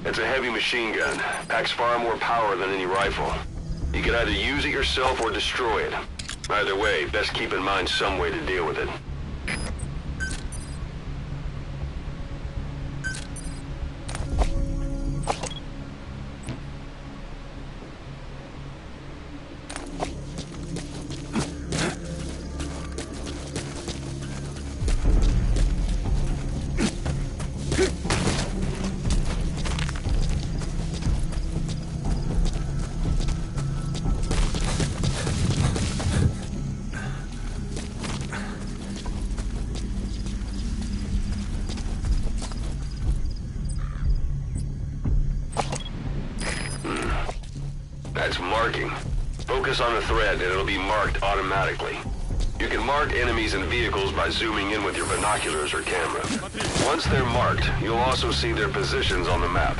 It's a heavy machine gun. Packs far more power than any rifle. You can either use it yourself or destroy it. Either way, best keep in mind some way to deal with it. That's marking. Focus on the thread and it'll be marked automatically. You can mark enemies and vehicles by zooming in with your binoculars or camera. Once they're marked, you'll also see their positions on the map.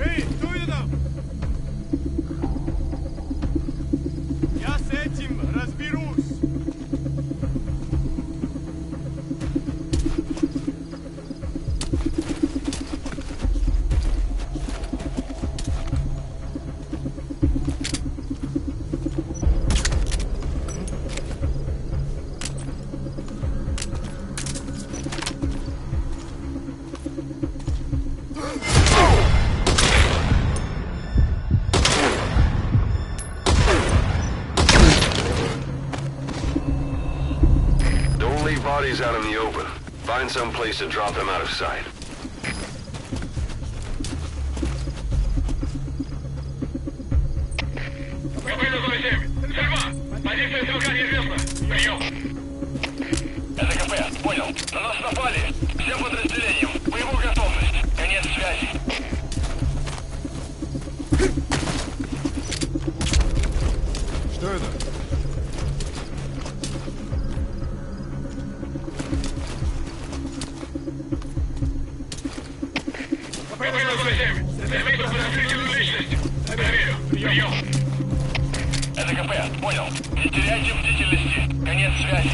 Эй, кто это там? Я с этим разберусь. Bodies out in the open. Find some place to drop them out of sight. Это КП, понял. На нас напали. Всем подразделениям. Боевую готовность. Конец связи. Что это? Это КП, понял. Не теряйте бдительности. Конец связи.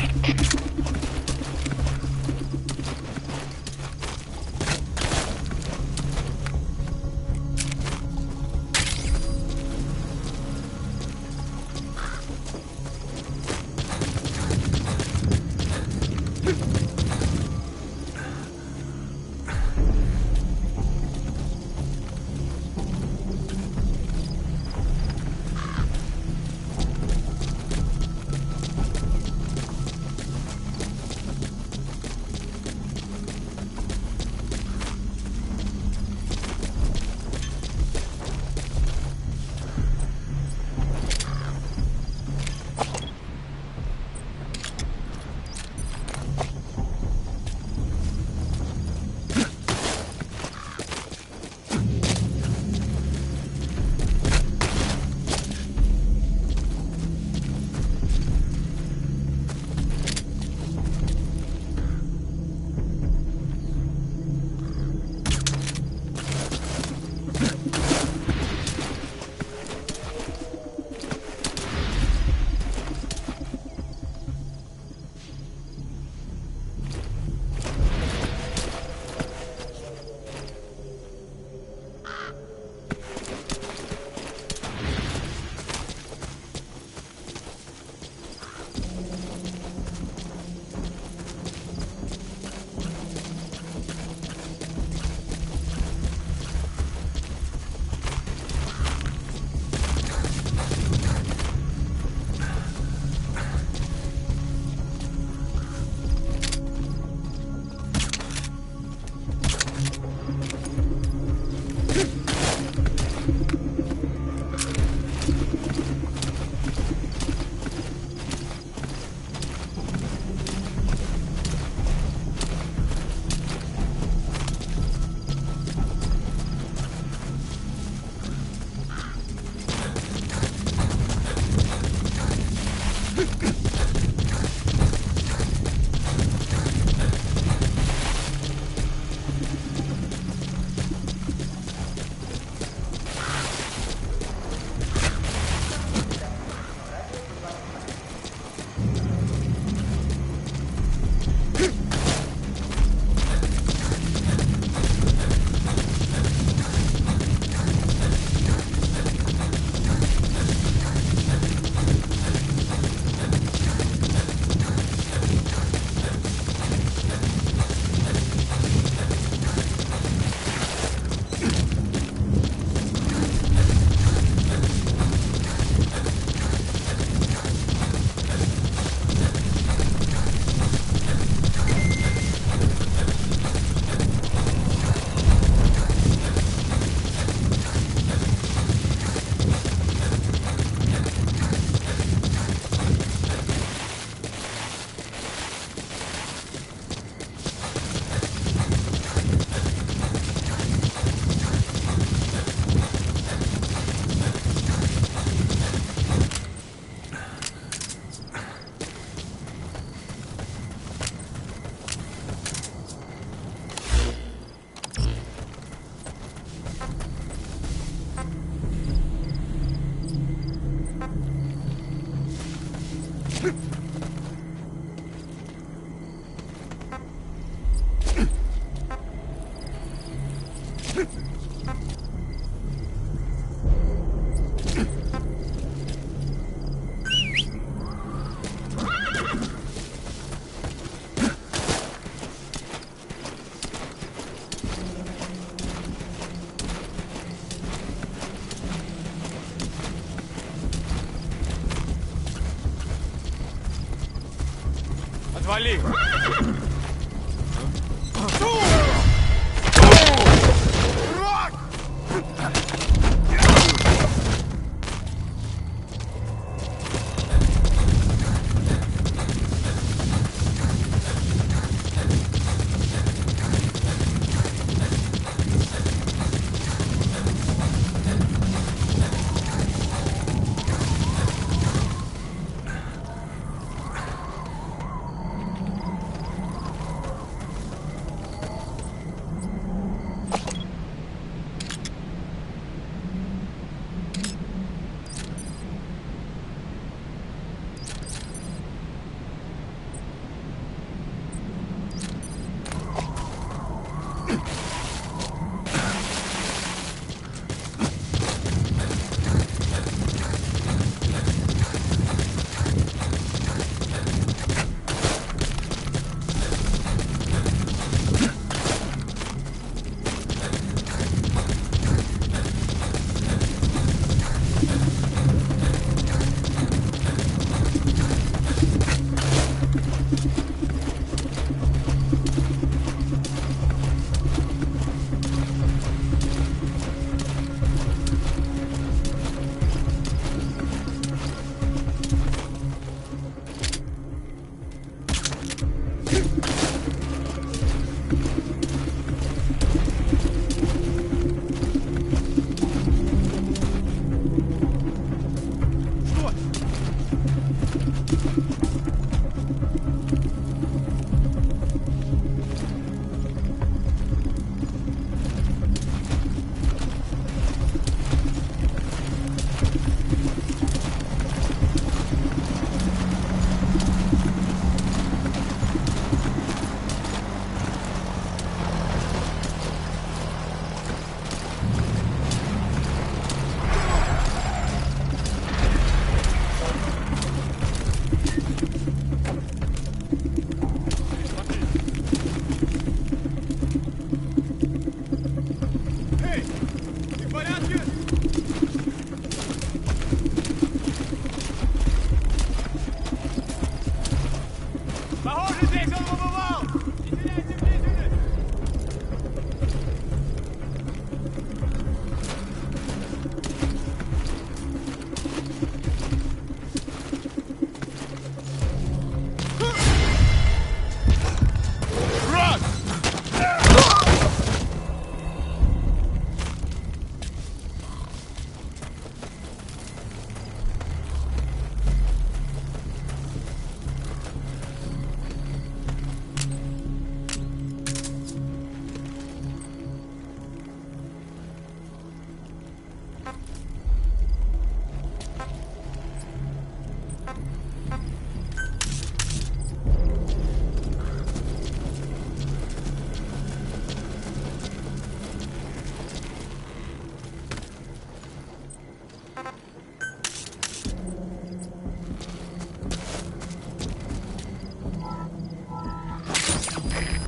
Отвали!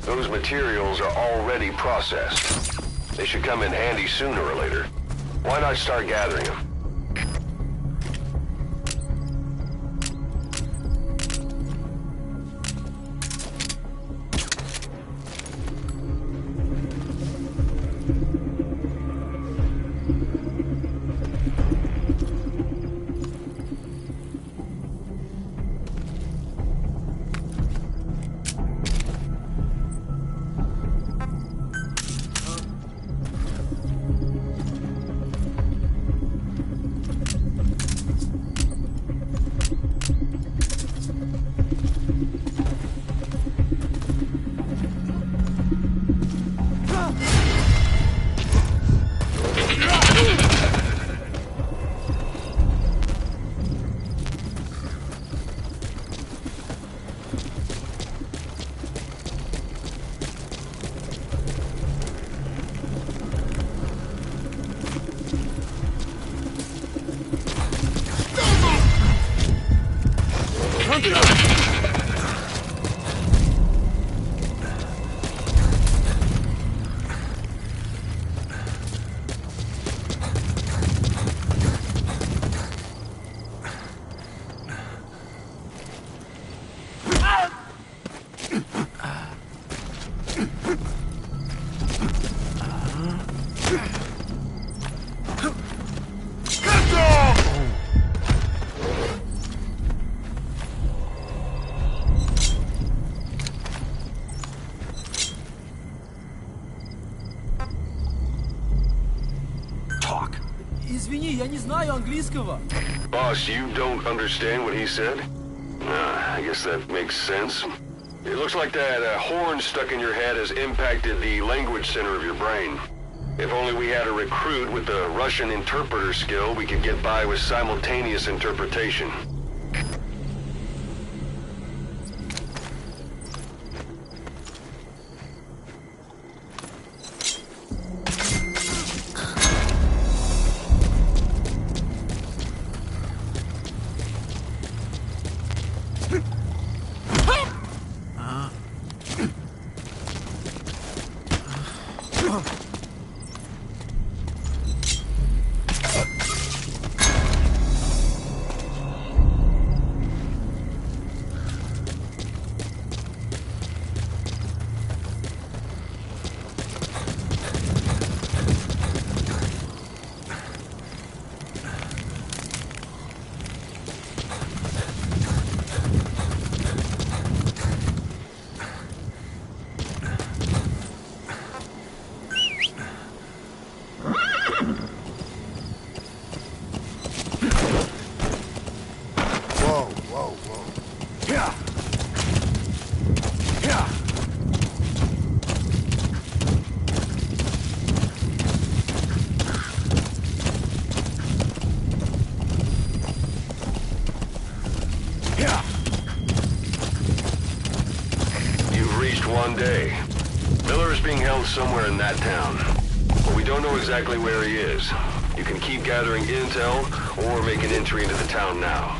Those materials are already processed. They should come in handy sooner or later. Why not start gathering them? Извини, я не знаю английского. Boss, you don't understand what he said? I guess that makes sense. It looks like that horn stuck in your head has impacted the language center of your brain. If only we had a recruit with the Russian interpreter skill, we could get by with simultaneous interpretation. One day. Miller is being held somewhere in that town, but we don't know exactly where he is. You can keep gathering intel or make an entry into the town now.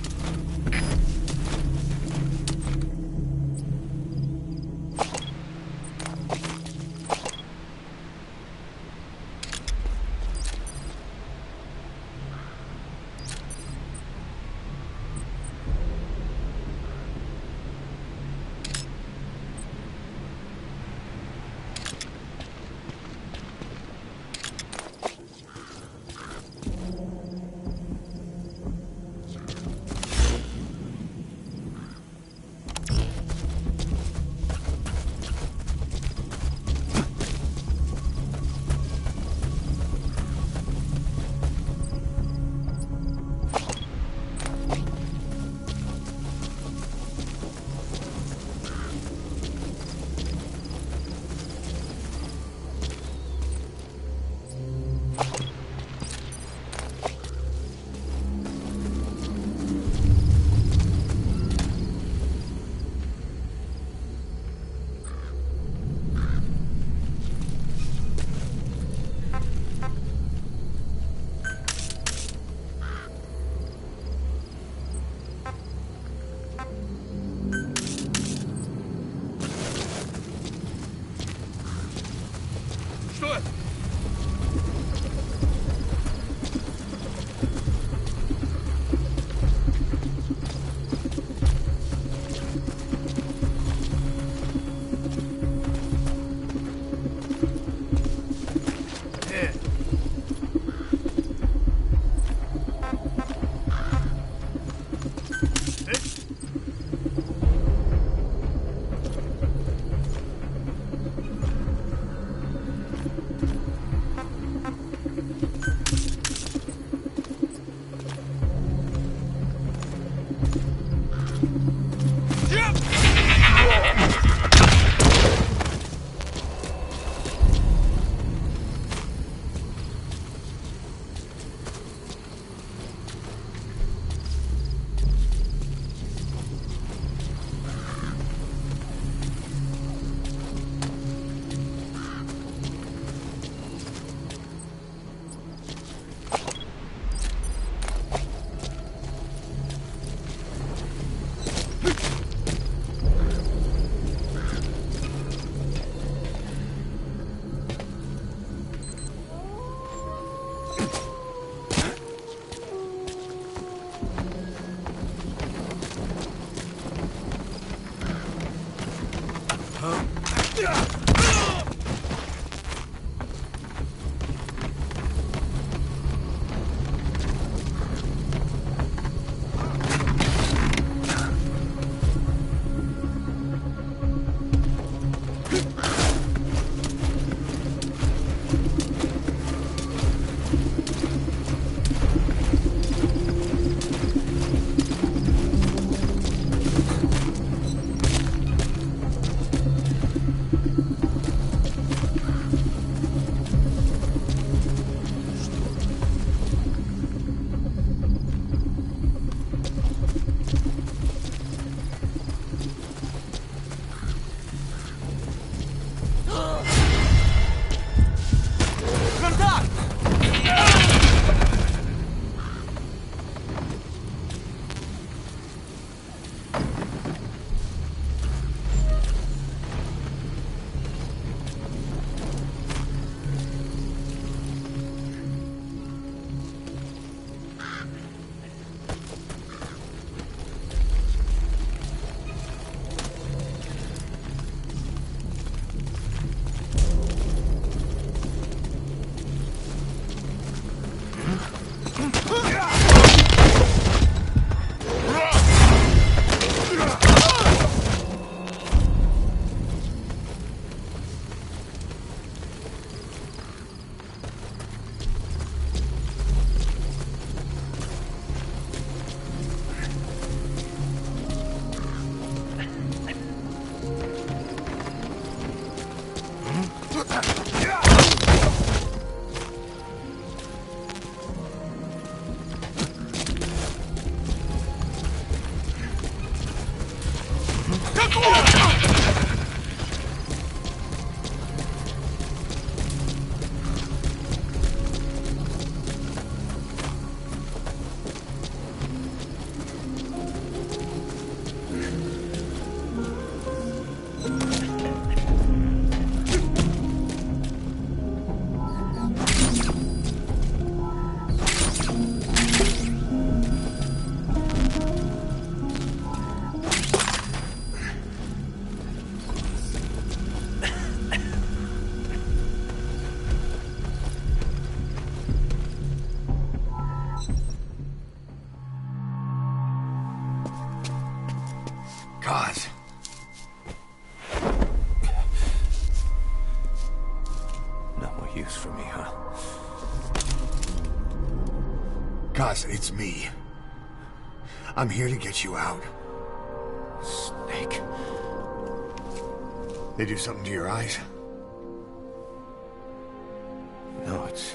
Cause. No more use for me, huh? Cause, it's me. I'm here to get you out. Snake. They do something to your eyes? No, it's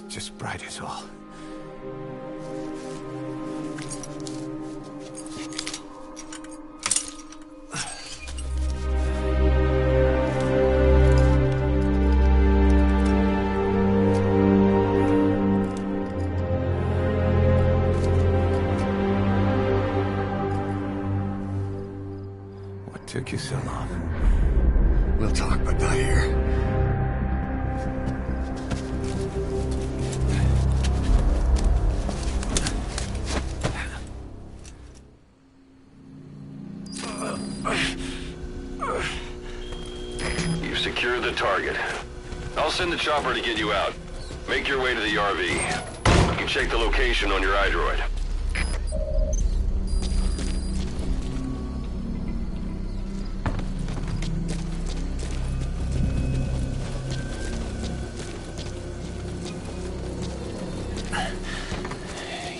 just bright as all. What took you so long? We'll talk, but not here. You've secured the target. I'll send the chopper to get you out. Make your way to the RV. You can check the location on your iDroid.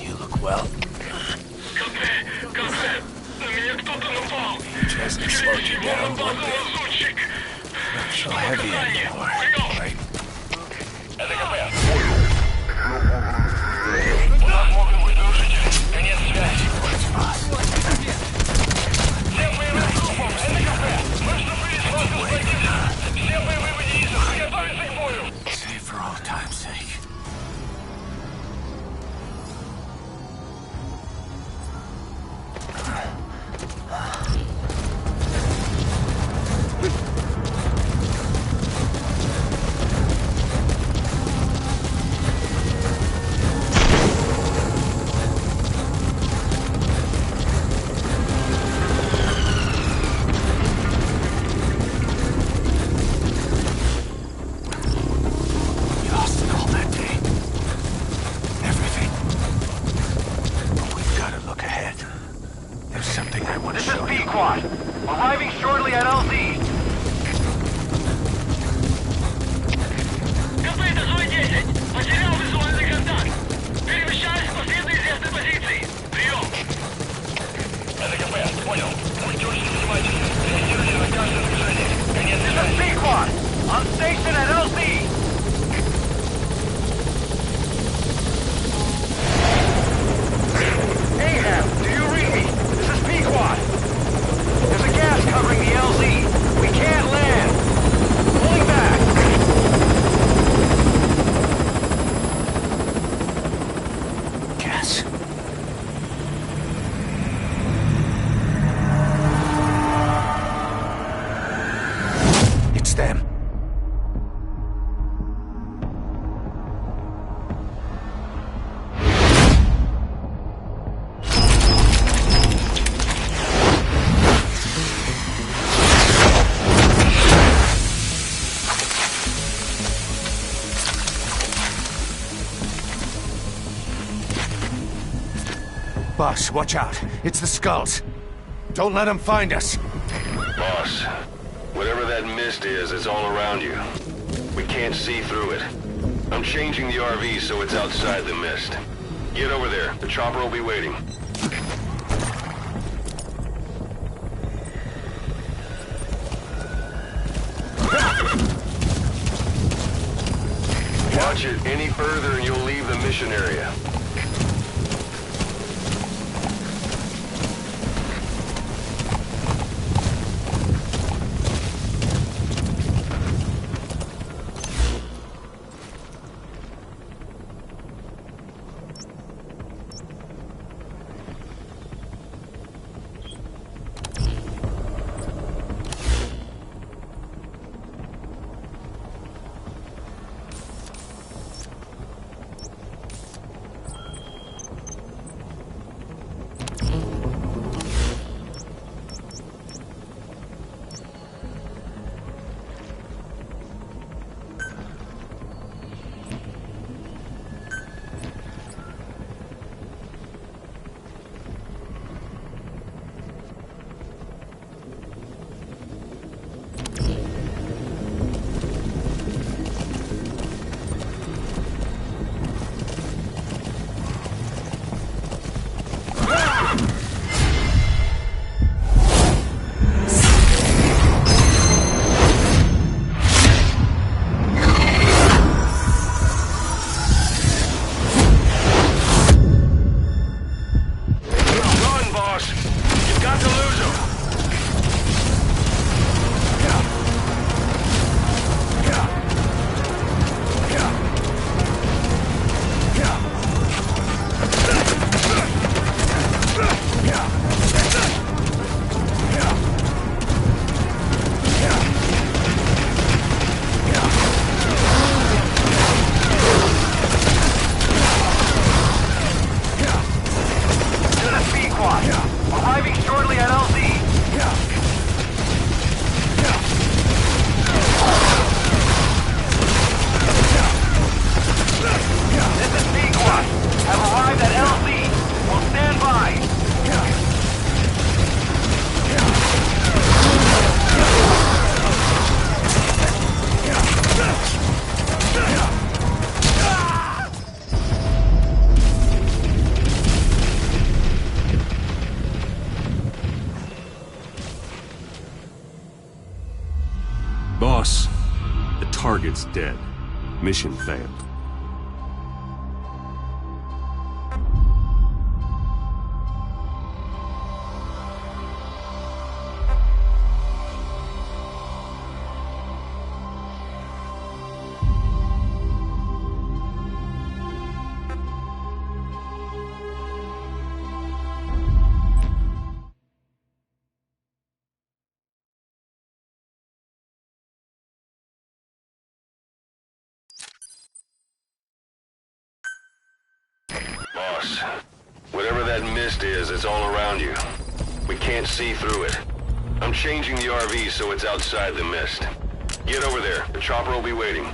You look well. Just slowed you down a little bit. Not so heavy anymore, right? Это КП. У нас могут быть нарушители. Конец связи. Все боевые группы. Это КП. Мы вступили с вас господин. Все боевые единицы. Приготовиться к бою. Save for all time's sake. This is B-Quad. Arriving shortly at LZ. КП, это Зой 10. Потерял визуальный контакт. Перемещаюсь по следу известной позиции. Прием. Это КП, понял. Будьте очень внимательны. Реагируйте на каждое движение. Конец связи. This is B-Quad. On station at LZ. Do you read me? This is P-Quad. There's a gas covering the LZ. We can't land. Pulling back. Gas. It's them. Boss, watch out. It's the skulls. Don't let them find us. Boss, whatever that mist is, it's all around you. We can't see through it. I'm changing the RV so it's outside the mist. Get over there. The chopper will be waiting. Watch it any further and you'll leave the mission area. Boss, the target's dead. Mission failed. Boss, whatever that mist is, it's all around you. We can't see through it. I'm changing the RV so it's outside the mist. Get over there. The chopper will be waiting.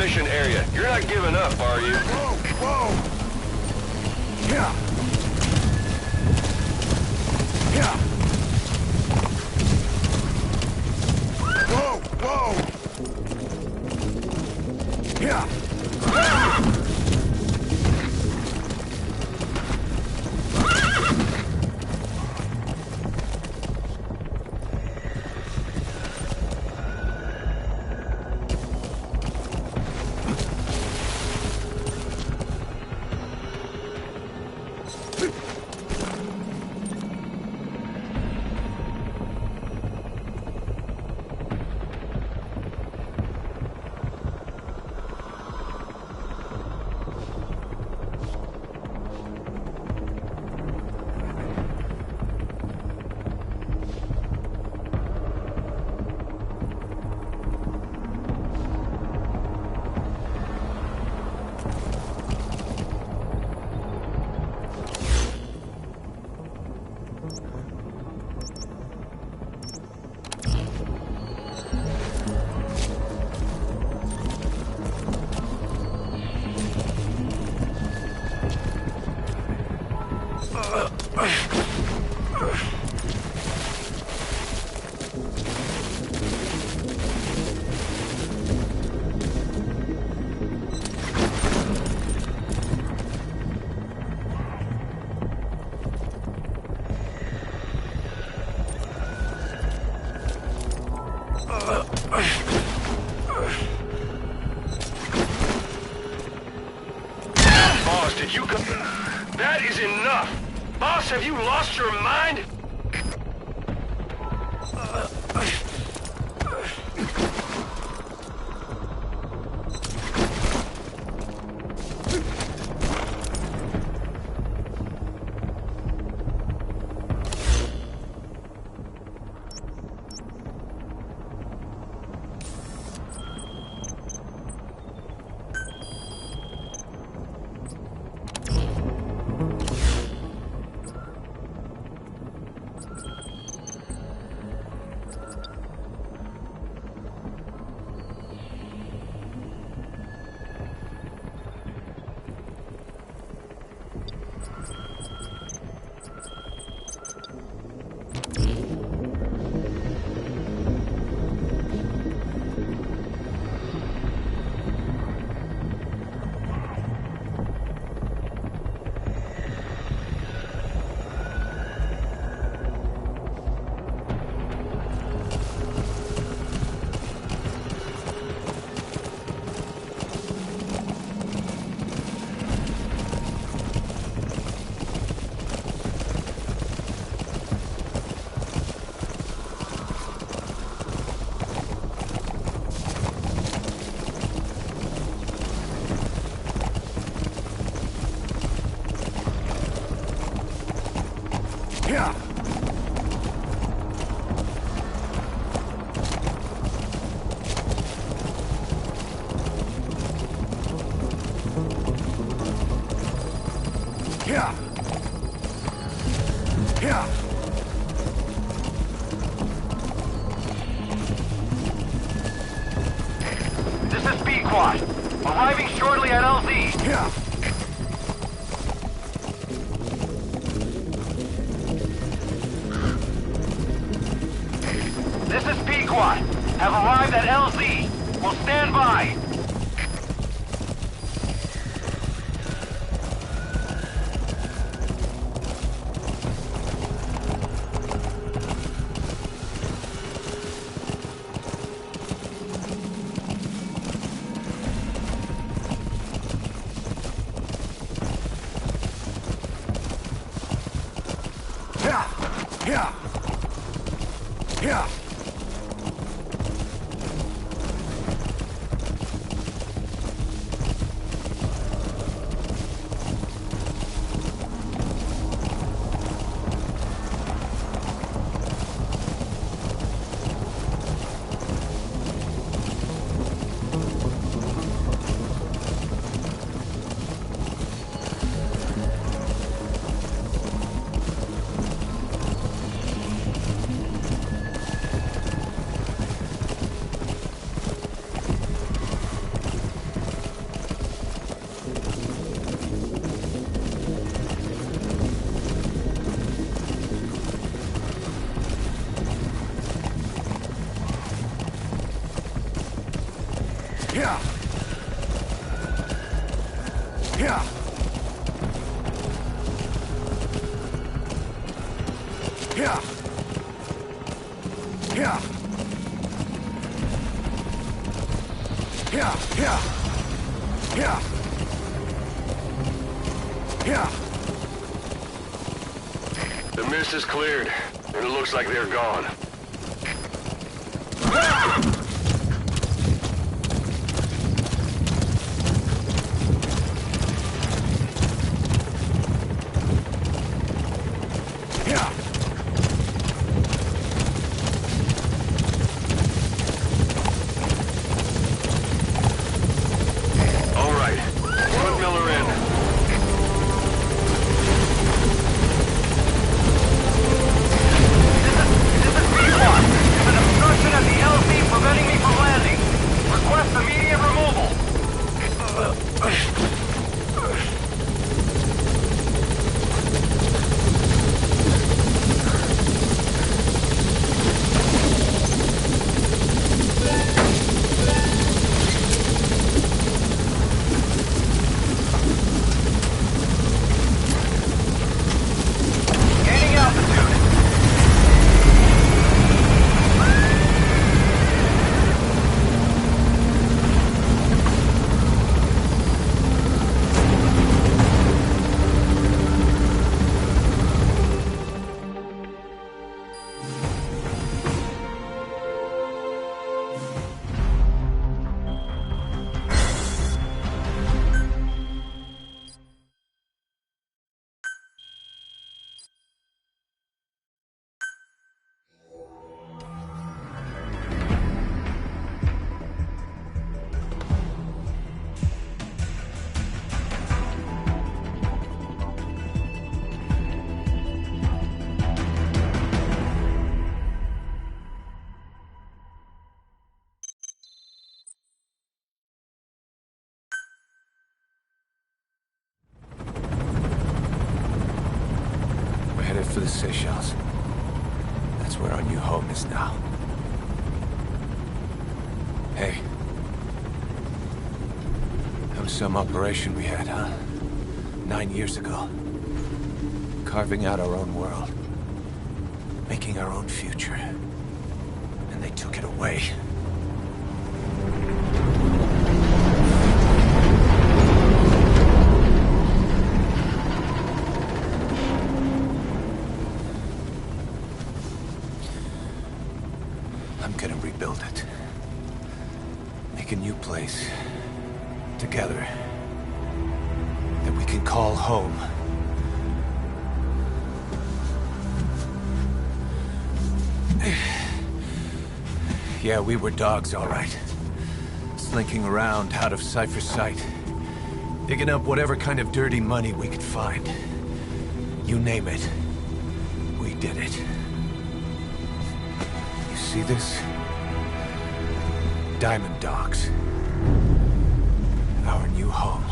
mission area. You're not giving up, are you? Whoa! Yeah! Yeah! Whoa! Yeah! Boss, did you come? That is enough! Boss, have you lost your mind? Yeah! Yeah! Yeah! This is B-Quad. Arriving shortly at LZ. Yeah! This is P-Quad. Have arrived at LZ. Will stand by. Yeah! Yeah! Yeah! Yeah. Yeah. Yeah. Yeah. Yeah. Yeah. The mist is cleared, and it looks like they're gone. Yeah. All right, put Miller in. This is B-1. There's an obstruction at the LZ preventing me from landing. Request immediate removal. Gaining altitude. We're headed for the Seychelles. That's where our new home is now. Hey. That was some operation we had, huh? 9 years ago. Carving out our own world. Making our own future. And they took it away. I'm gonna rebuild it. Make a new place. Together. That we can call home. Yeah, we were dogs, all right. Slinking around out of Cypher's sight. Digging up whatever kind of dirty money we could find. You name it. We did it. You see this? Diamond Dogs. Our new home.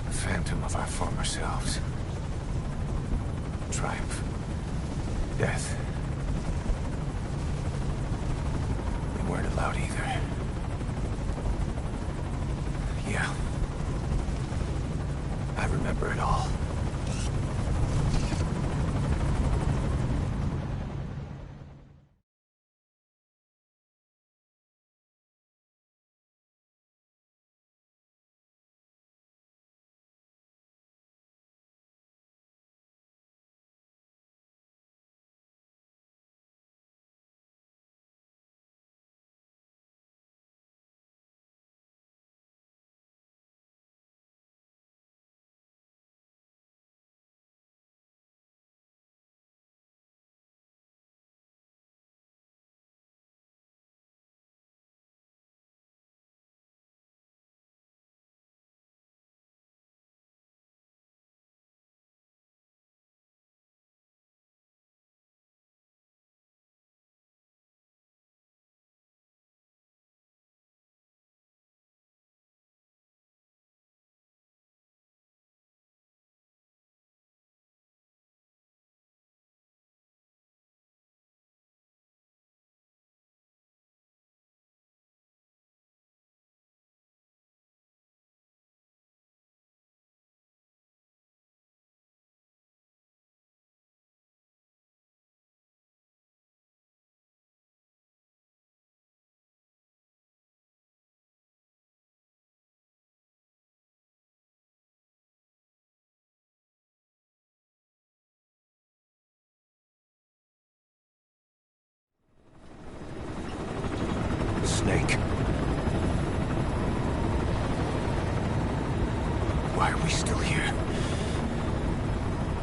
The phantom of our former selves. Triumph. Death. We weren't allowed either. Yeah. I remember it all.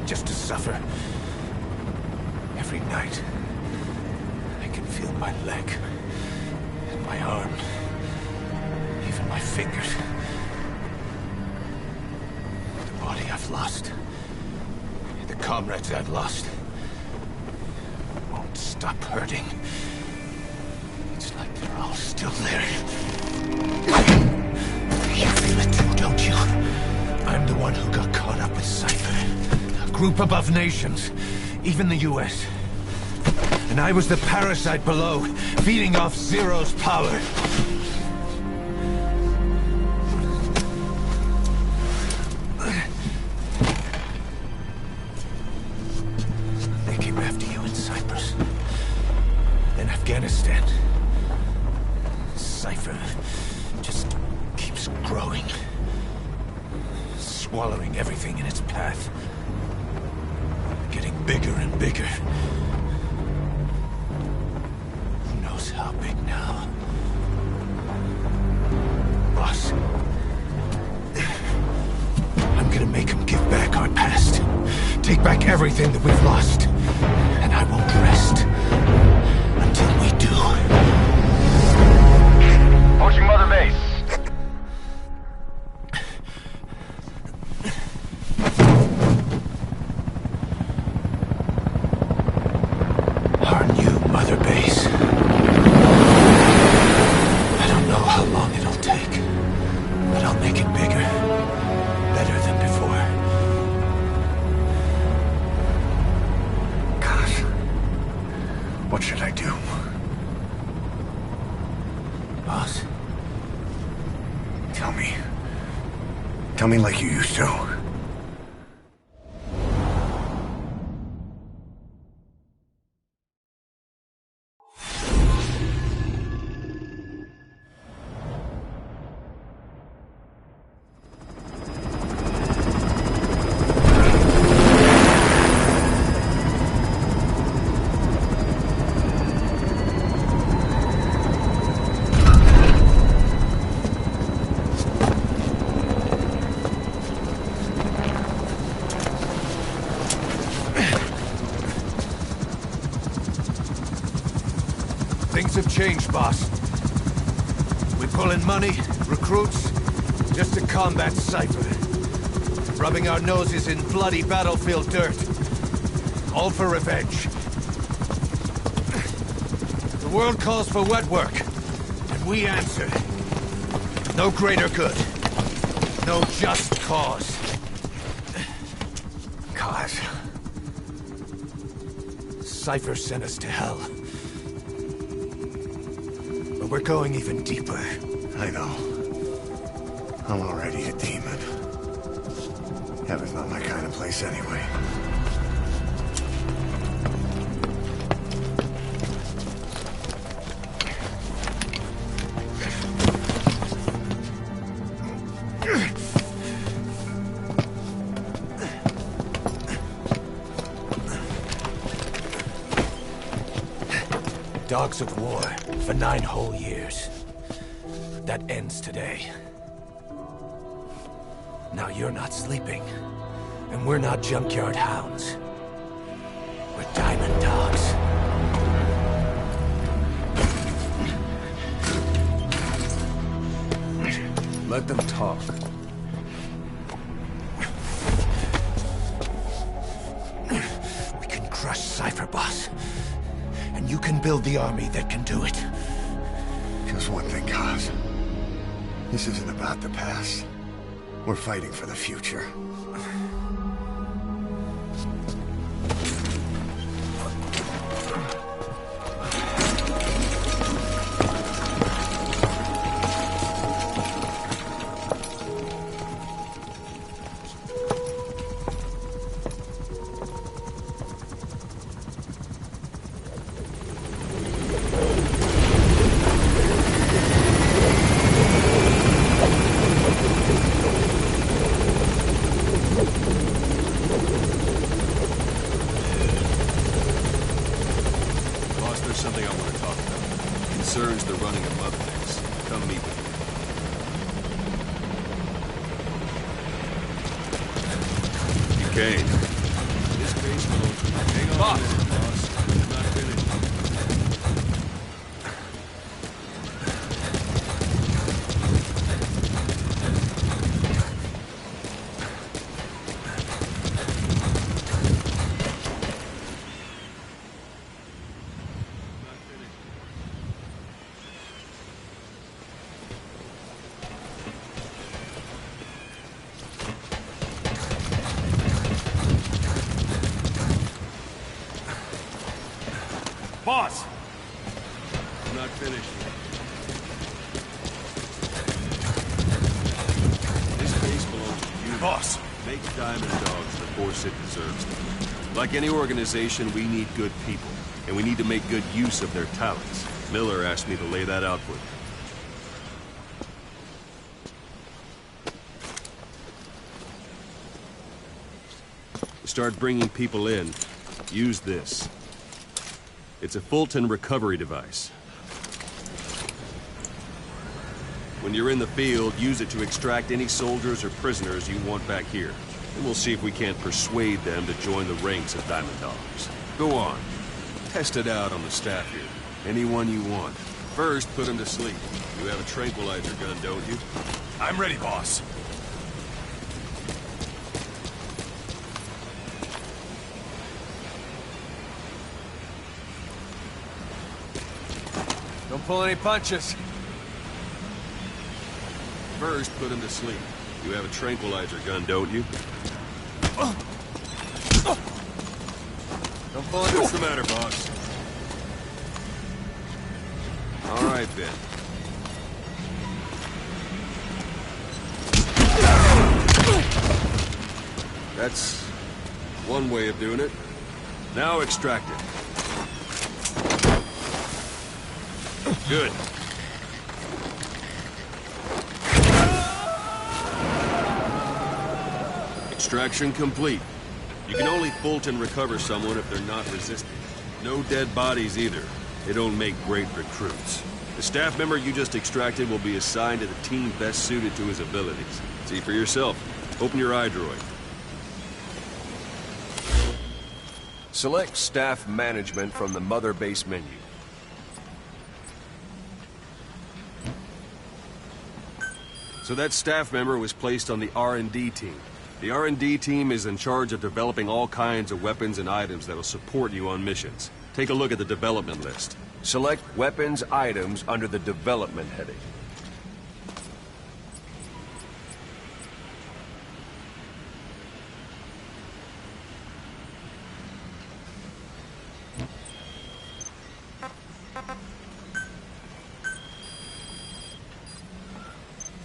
just to suffer. Every night, I can feel my leg, and my arm, even my fingers. The body I've lost, the comrades I've lost, won't stop hurting. It's like they're all still there. You feel it too, don't you? I'm the one who got caught up with Cypher. A group above nations, even the US. And I was the parasite below, feeding off Zero's power. They came after you in Cyprus. Then Afghanistan. Cypher just keeps growing. Swallowing everything in its path. Getting bigger and bigger. Who knows how big now? Boss. I'm gonna make him give back our past. Take back everything that we've lost. And I won't rest until we do. Pushing Mother Base. Our new Mother Base. I don't know how long it'll take, but I'll make it bigger. Better than before. Gosh. What should I do? Boss? Tell me. Tell me like you used to. Things have changed, boss. We pull in money, recruits, just to combat Cypher. Rubbing our noses in bloody battlefield dirt. All for revenge. The world calls for wet work, and we answer. No greater good. No just cause. Cause. Cypher sent us to hell. But we're going even deeper. I know. I'm already a demon. Heaven's not my kind of place anyway. Dogs of war for 9 whole years. That ends today. Now you're not sleeping, and we're not junkyard hounds. We're diamond dogs. Let them talk. We can crush Cypher, boss. And you can build the army that can do it. Just one thing, Kaz. This isn't about the past. We're fighting for the future. The running of Mother Base. Come meet with me. You came. Boss! I'm not finished yet. This base belongs to you. Boss! Make Diamond Dogs the force it deserves. Like any organization, we need good people, and we need to make good use of their talents. Miller asked me to lay that out for you. Start bringing people in. Use this. It's a Fulton recovery device. When you're in the field, use it to extract any soldiers or prisoners you want back here. And we'll see if we can't persuade them to join the ranks of Diamond Dogs. Go on. Test it out on the staff here. Anyone you want. First, put them to sleep. You have a tranquilizer gun, don't you? I'm ready, boss. Don't pull any punches. First, put him to sleep. You have a tranquilizer gun, don't you? Don't pull any... What's the matter, boss? All right, Ben. That's one way of doing it. Now extract it. Good. Extraction complete. You can only Fulton recover someone if they're not resisting. No dead bodies either. They don't make great recruits. The staff member you just extracted will be assigned to the team best suited to his abilities. See for yourself. Open your iDroid. Select staff management from the Mother Base menu. So that staff member was placed on the R&D team. The R&D team is in charge of developing all kinds of weapons and items that will support you on missions. Take a look at the development list. Select weapons items under the development heading.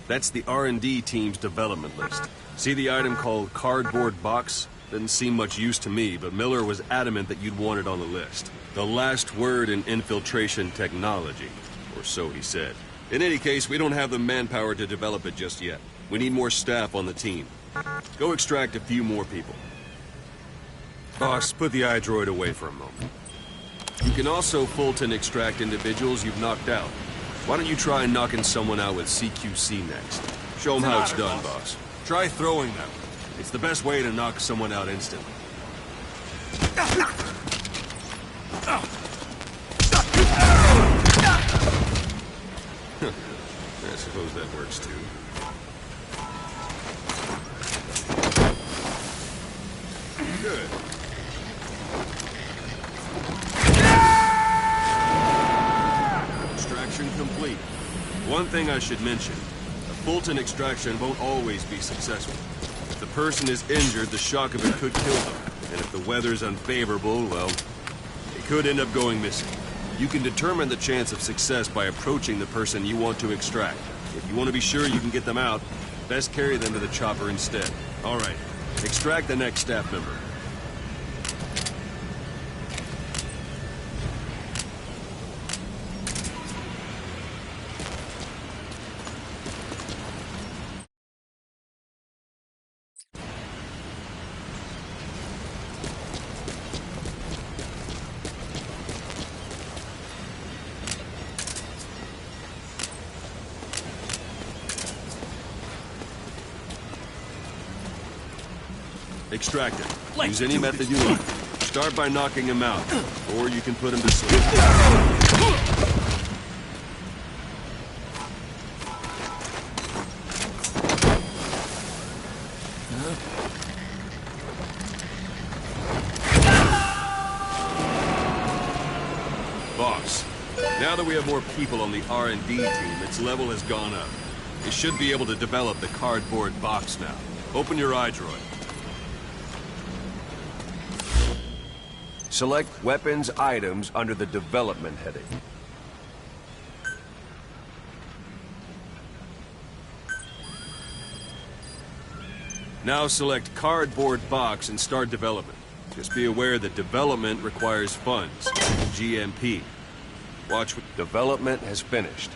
That's the R&D team's development list. See the item called cardboard box? Didn't seem much use to me, but Miller was adamant that you'd want it on the list. The last word in infiltration technology, or so he said. In any case, we don't have the manpower to develop it just yet. We need more staff on the team. Go extract a few more people. Boss, put the iDroid away for a moment. You can also Fulton extract individuals you've knocked out. Why don't you try knocking someone out with CQC next? Show them how it's done, boss. Try throwing them. It's the best way to knock someone out instantly. I suppose that works too. Good. Extraction complete. One thing I should mention. A Fulton extraction won't always be successful. If the person is injured, the shock of it could kill them. And if the weather's unfavorable, well, it could end up going missing. You can determine the chance of success by approaching the person you want to extract. If you want to be sure you can get them out, best carry them to the chopper instead. All right, extract the next staff member. Extract it. Use any method you like. Start by knocking him out, or you can put him to sleep. Boss, now that we have more people on the R&D team, its level has gone up. You should be able to develop the cardboard box now. Open your iDroid. Select Weapons Items under the Development heading. Now select Cardboard Box and start development. Just be aware that development requires funds. GMP. Watch what... Development has finished.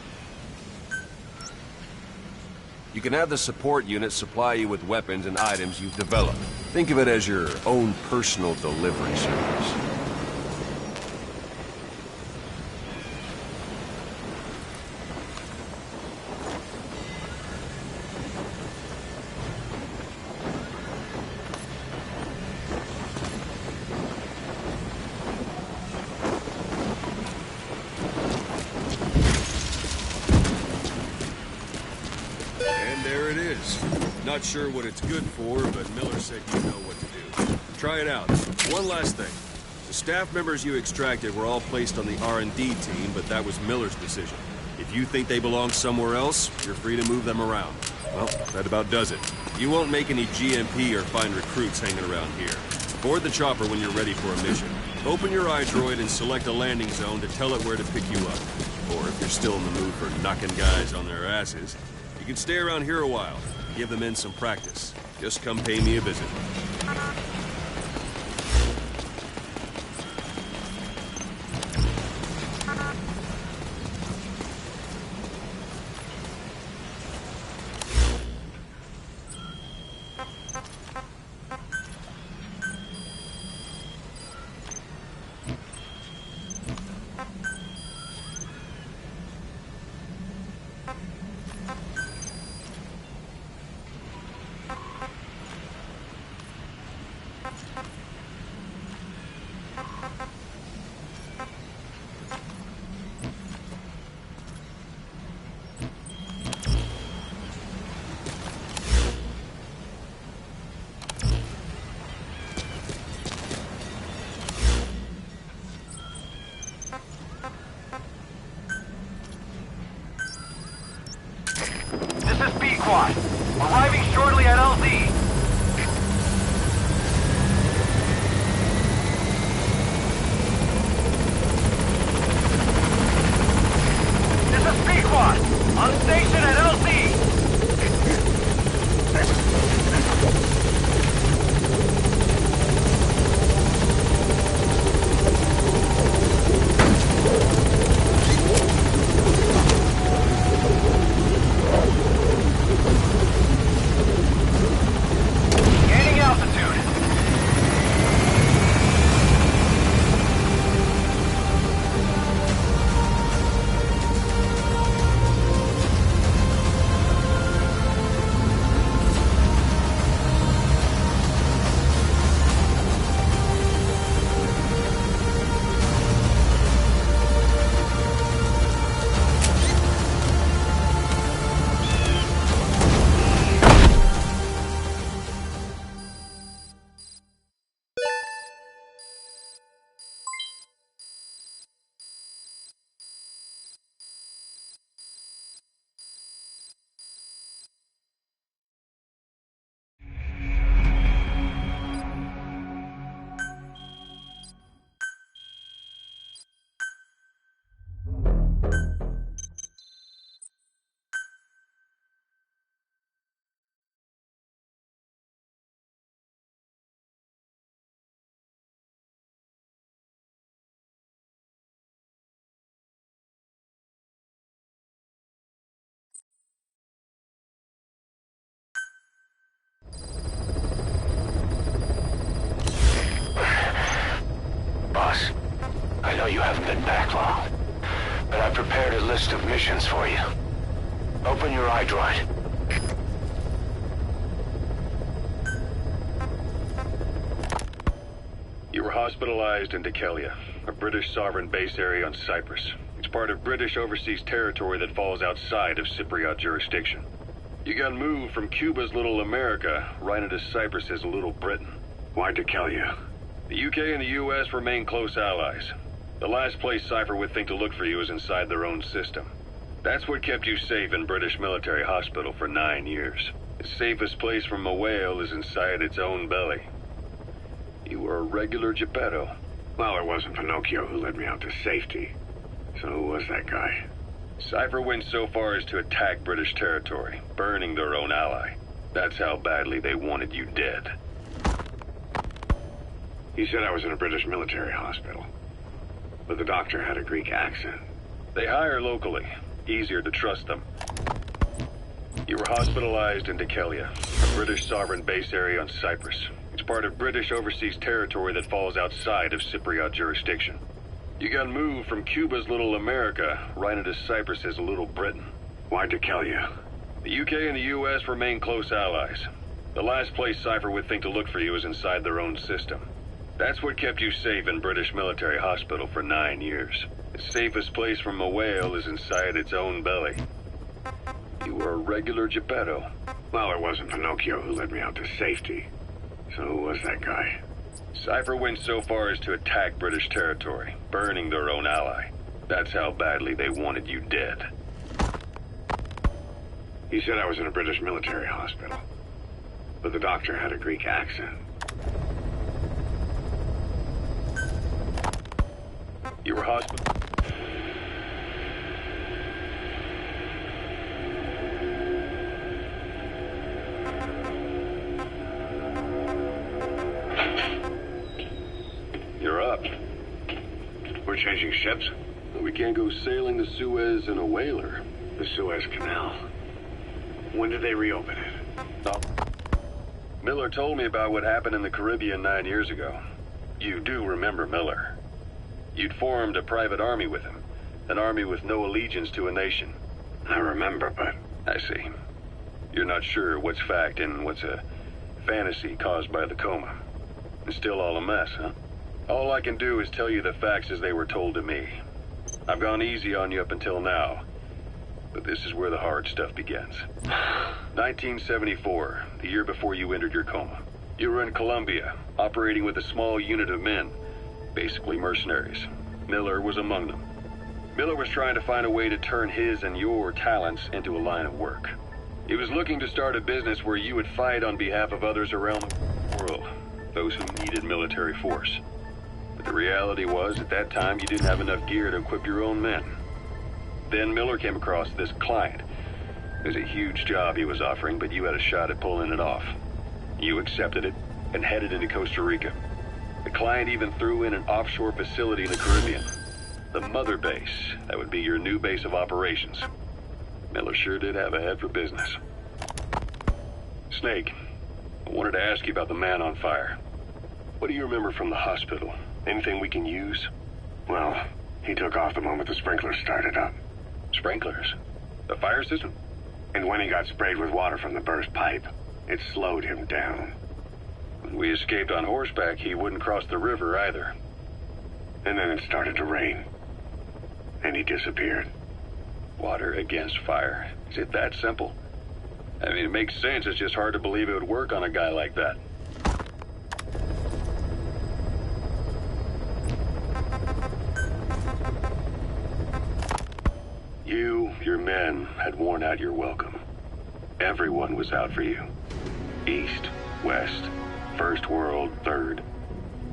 You can have the support unit supply you with weapons and items you've developed. Think of it as your own personal delivery service. Not sure what it's good for, but Miller said you know what to do. Try it out. One last thing. The staff members you extracted were all placed on the R&D team, but that was Miller's decision. If you think they belong somewhere else, you're free to move them around. Well, that about does it. You won't make any GMP or find recruits hanging around here. Board the chopper when you're ready for a mission. Open your iDroid and select a landing zone to tell it where to pick you up. Or if you're still in the mood for knocking guys on their asses, you can stay around here a while. Give them in some practice. Just come pay me a visit. This is B-Quad. Arriving shortly at LZ. This is B-Quad. On station at LZ. Gaining altitude. Boss, I know you haven't been back long, but I've prepared a list of missions for you. Open your iDroid. You were hospitalized in Dekelia, a British sovereign base area on Cyprus. It's part of British overseas territory that falls outside of Cypriot jurisdiction. You got moved from Cuba's Little America right into Cyprus's Little Britain. Why Dekelia? The UK and the US remain close allies. The last place Cypher would think to look for you is inside their own system. That's what kept you safe in British military hospital for 9 years. The safest place from a whale is inside its own belly. You were a regular Geppetto. Well, it wasn't Pinocchio who led me out to safety. So who was that guy? Cypher went so far as to attack British territory, burning their own ally. That's how badly they wanted you dead. He said I was in a British military hospital, but the doctor had a Greek accent. They hire locally. Easier to trust them. You were hospitalized in Dekelia, a British sovereign base area on Cyprus. It's part of British overseas territory that falls outside of Cypriot jurisdiction. You got moved from Cuba's Little America right into Cyprus's Little Britain. Why Dekelia? The UK and the US remain close allies. The last place Cypher would think to look for you is inside their own system. That's what kept you safe in British military hospital for 9 years. The safest place from a whale is inside its own belly. You were a regular Geppetto. Well, it wasn't Pinocchio who led me out to safety. So who was that guy? Cypher went so far as to attack British territory, burning their own ally. That's how badly they wanted you dead. He said I was in a British military hospital, but the doctor had a Greek accent. You were hospital. You're up. We're changing ships? We can't go sailing the Suez in a whaler. The Suez Canal. When did they reopen it? No. Miller told me about what happened in the Caribbean 9 years ago. You do remember Miller. You'd formed a private army with him. An army with no allegiance to a nation. I remember, but... I see. You're not sure what's fact and what's a fantasy caused by the coma. It's still all a mess, huh? All I can do is tell you the facts as they were told to me. I've gone easy on you up until now, but this is where the hard stuff begins. 1974, the year before you entered your coma. You were in Colombia, operating with a small unit of men, basically mercenaries. Miller was among them. Miller was trying to find a way to turn his and your talents into a line of work. He was looking to start a business where you would fight on behalf of others around the world, those who needed military force. But the reality was, at that time, you didn't have enough gear to equip your own men. Then Miller came across this client. It was a huge job he was offering, but you had a shot at pulling it off. You accepted it and headed into Costa Rica. The client even threw in an offshore facility in the Caribbean. The mother base, that would be your new base of operations. Miller sure did have a head for business. Snake, I wanted to ask you about the man on fire. What do you remember from the hospital? Anything we can use? Well, he took off the moment the sprinklers started up. Sprinklers? The fire system? And when he got sprayed with water from the burst pipe, it slowed him down. When we escaped on horseback, he wouldn't cross the river either. And then it started to rain. And he disappeared. Water against fire. Is it that simple? I mean, it makes sense. It's just hard to believe it would work on a guy like that. You, your men, had worn out your welcome. Everyone was out for you. East, West, First World, Third.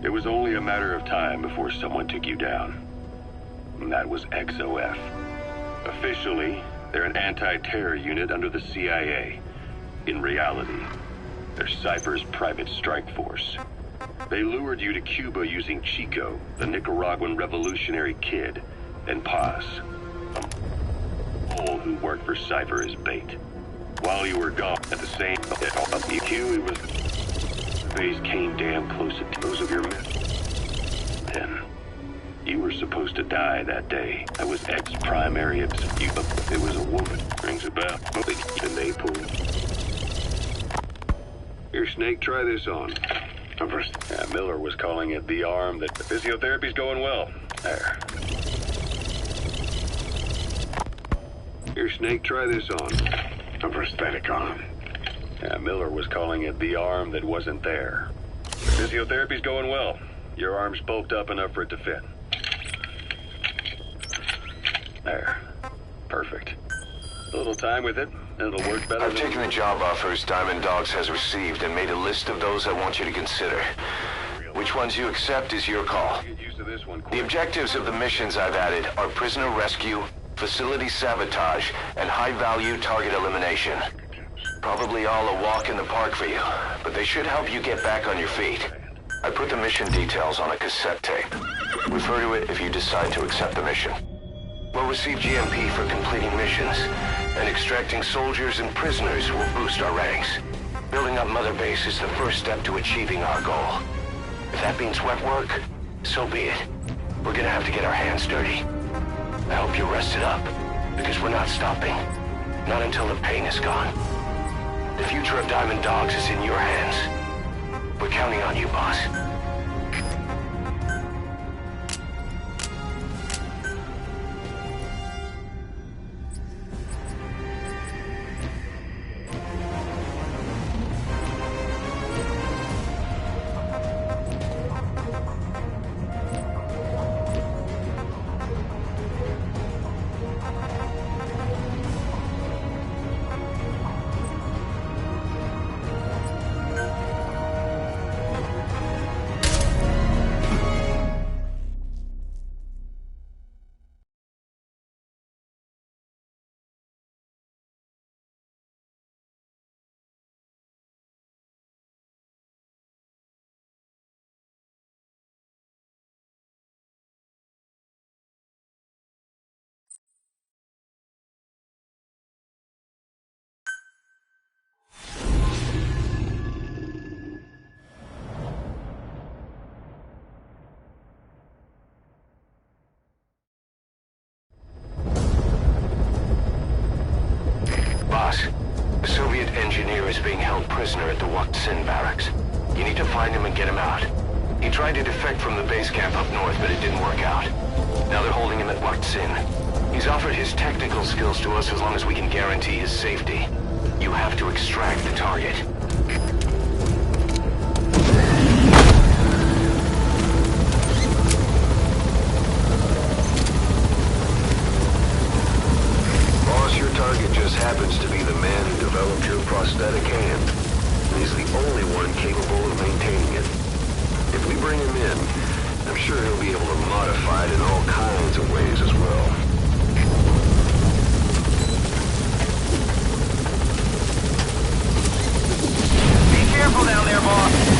It was only a matter of time before someone took you down. And that was XOF. Officially, they're an anti-terror unit under the CIA. In reality, they're Cypher's private strike force. They lured you to Cuba using Chico, the Nicaraguan revolutionary kid, and Paz, all who worked for Cypher as bait. While you were gone, at the same EQ, it was the base came damn close to those of your men. Then, you were supposed to die that day. I was ex-primary of Cuba. It was a woman. Rings a bell. And they pulled. Here, Snake, try this on. Yeah, Miller was calling it the arm that the physiotherapy's going well. There. Here, Snake, try this on. A prosthetic arm. Yeah, Miller was calling it the arm that wasn't there. The physiotherapy's going well. Your arm's bulked up enough for it to fit. There. Perfect. A little time with it, and it'll work better. I've taken the job offers Diamond Dogs has received and made a list of those I want you to consider. Which ones you accept is your call. Get used to this one The quick. objectives of the missions I've added are prisoner rescue, facility sabotage, and high-value target elimination. Probably all a walk in the park for you, but they should help you get back on your feet. I put the mission details on a cassette tape. Refer to it if you decide to accept the mission. We'll receive GMP for completing missions, and extracting soldiers and prisoners will boost our ranks. Building up Mother Base is the first step to achieving our goal. If that means wet work, so be it. We're gonna have to get our hands dirty. I hope you're rested up, because we're not stopping. Not until the pain is gone. The future of Diamond Dogs is in your hands. We're counting on you, boss. Boss, a Soviet engineer is being held prisoner at the Waksin barracks. You need to find him and get him out. He tried to defect from the base camp up north, but it didn't work out. Now they're holding him at Waksin. He's offered his technical skills to us as long as we can guarantee his safety. You have to extract the target. Boss, your target just happens to be the man who developed your prosthetic hand. He's the only one capable of maintaining it. If we bring him in, I'm sure he'll be able to modify it in all kinds of ways as well. Be careful down there, boss.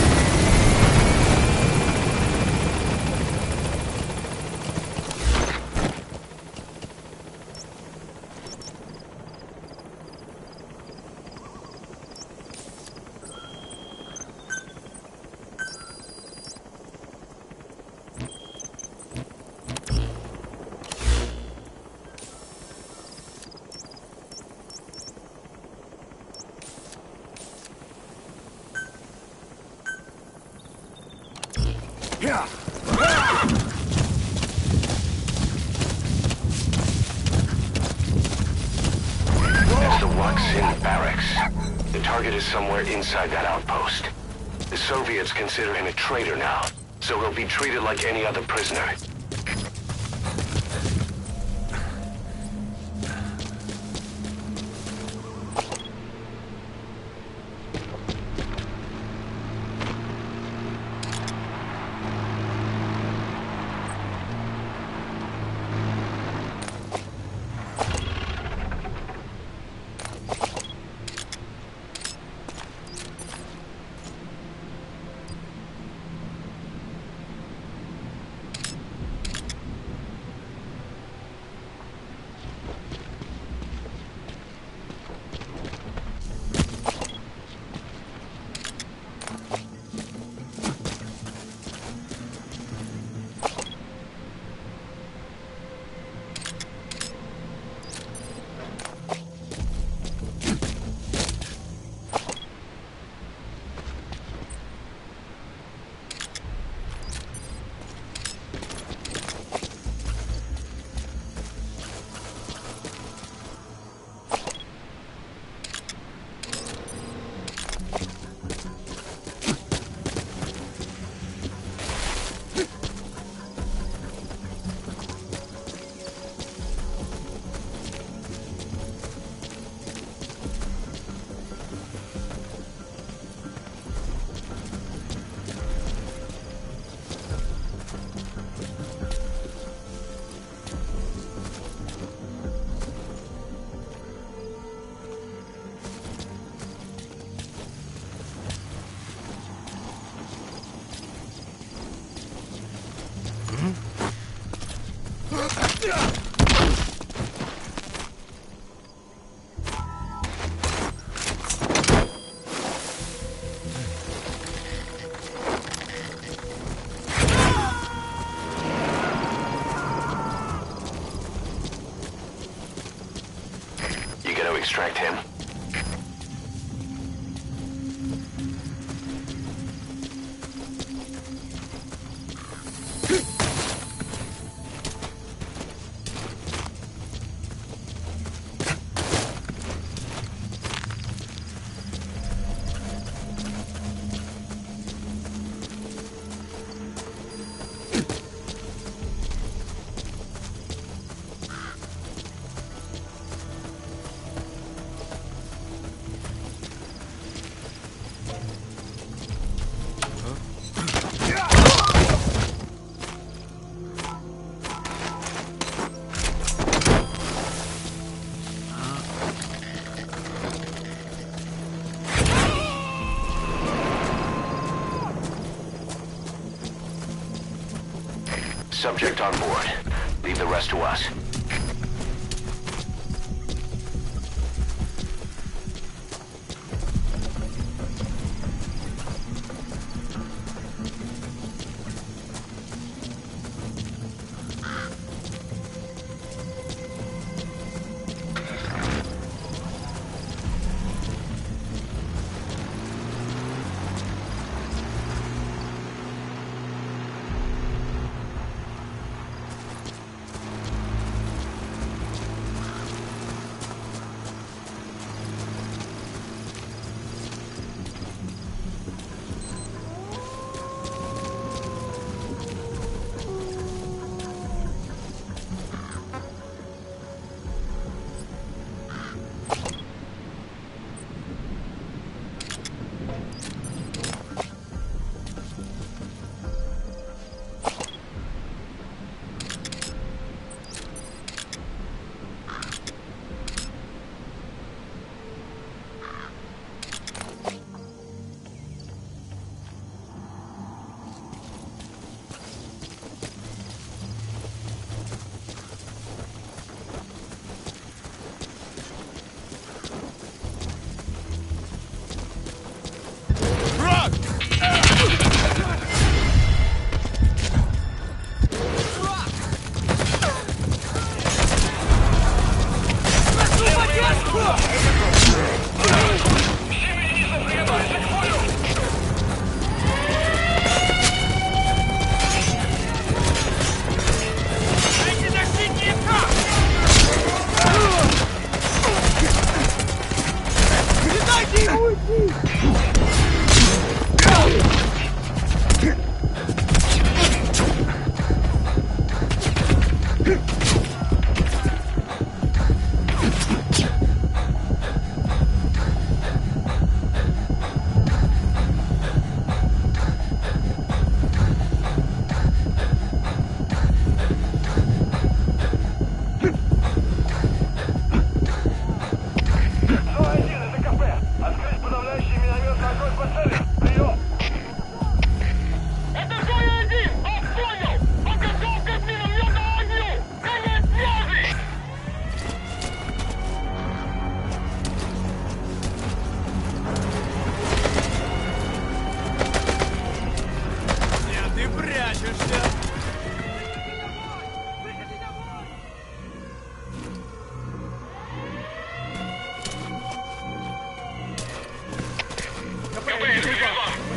Yeah. That's the Waksin barracks. The target is somewhere inside that outpost. The Soviets consider him a traitor now, so he'll be treated like any other prisoner. You gotta extract him. Subject on board. Leave the rest to us.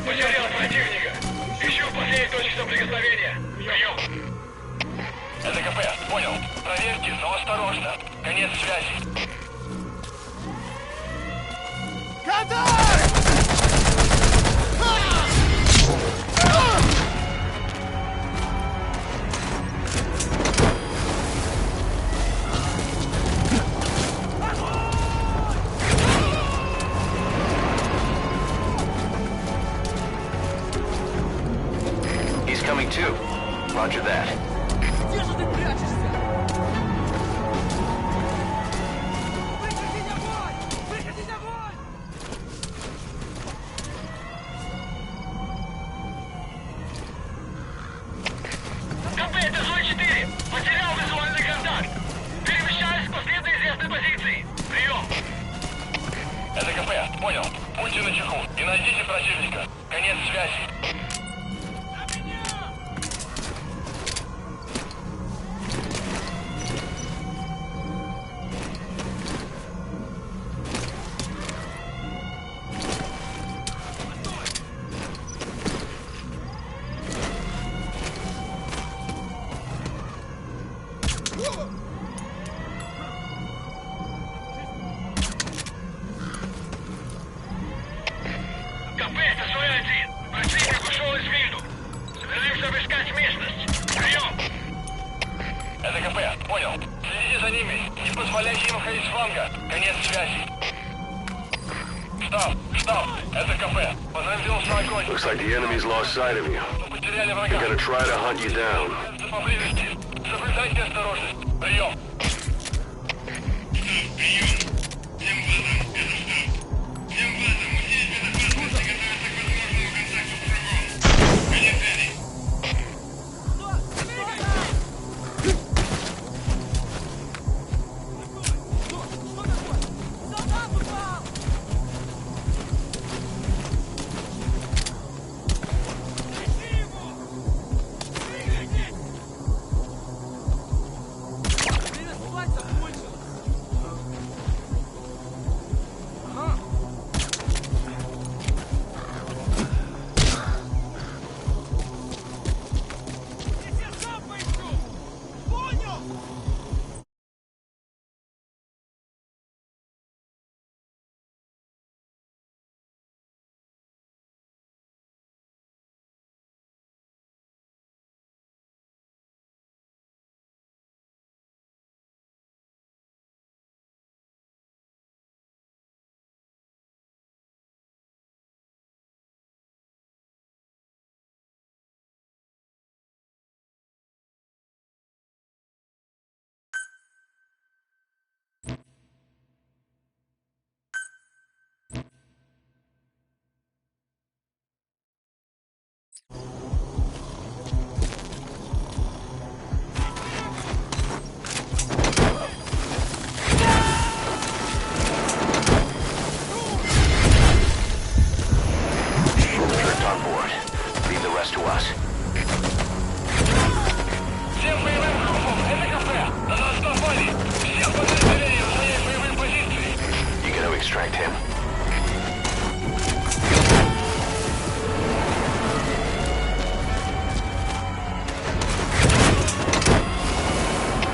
Потерял противника. Ищу последнюю точку соприкосновения. Прием. Это КП. Понял. Проверьте, но осторожно. Конец связи. He's coming too. Roger that. Где же ты прячешься? Выходить огонь! Выходить огонь! КП, Видите противника? Конец связи. КП, это свой один. Противник ушел из виду. Собираемся обыскать местность. Прием! Это КП, понял. Следите за ними. Не позволяйте им ходить с фланга. Конец связи. Штаб, это КП. Возобновился огонь. Looks like the enemy's lost sight of you. Мы потеряли They're врага. gonna try to hunt you down. Поблизости. Соблюдайте осторожность. Прием. Всем боевым группам, это КП. На нас напали. Всем подразделениям занять боевые позиции. You gonna extract him?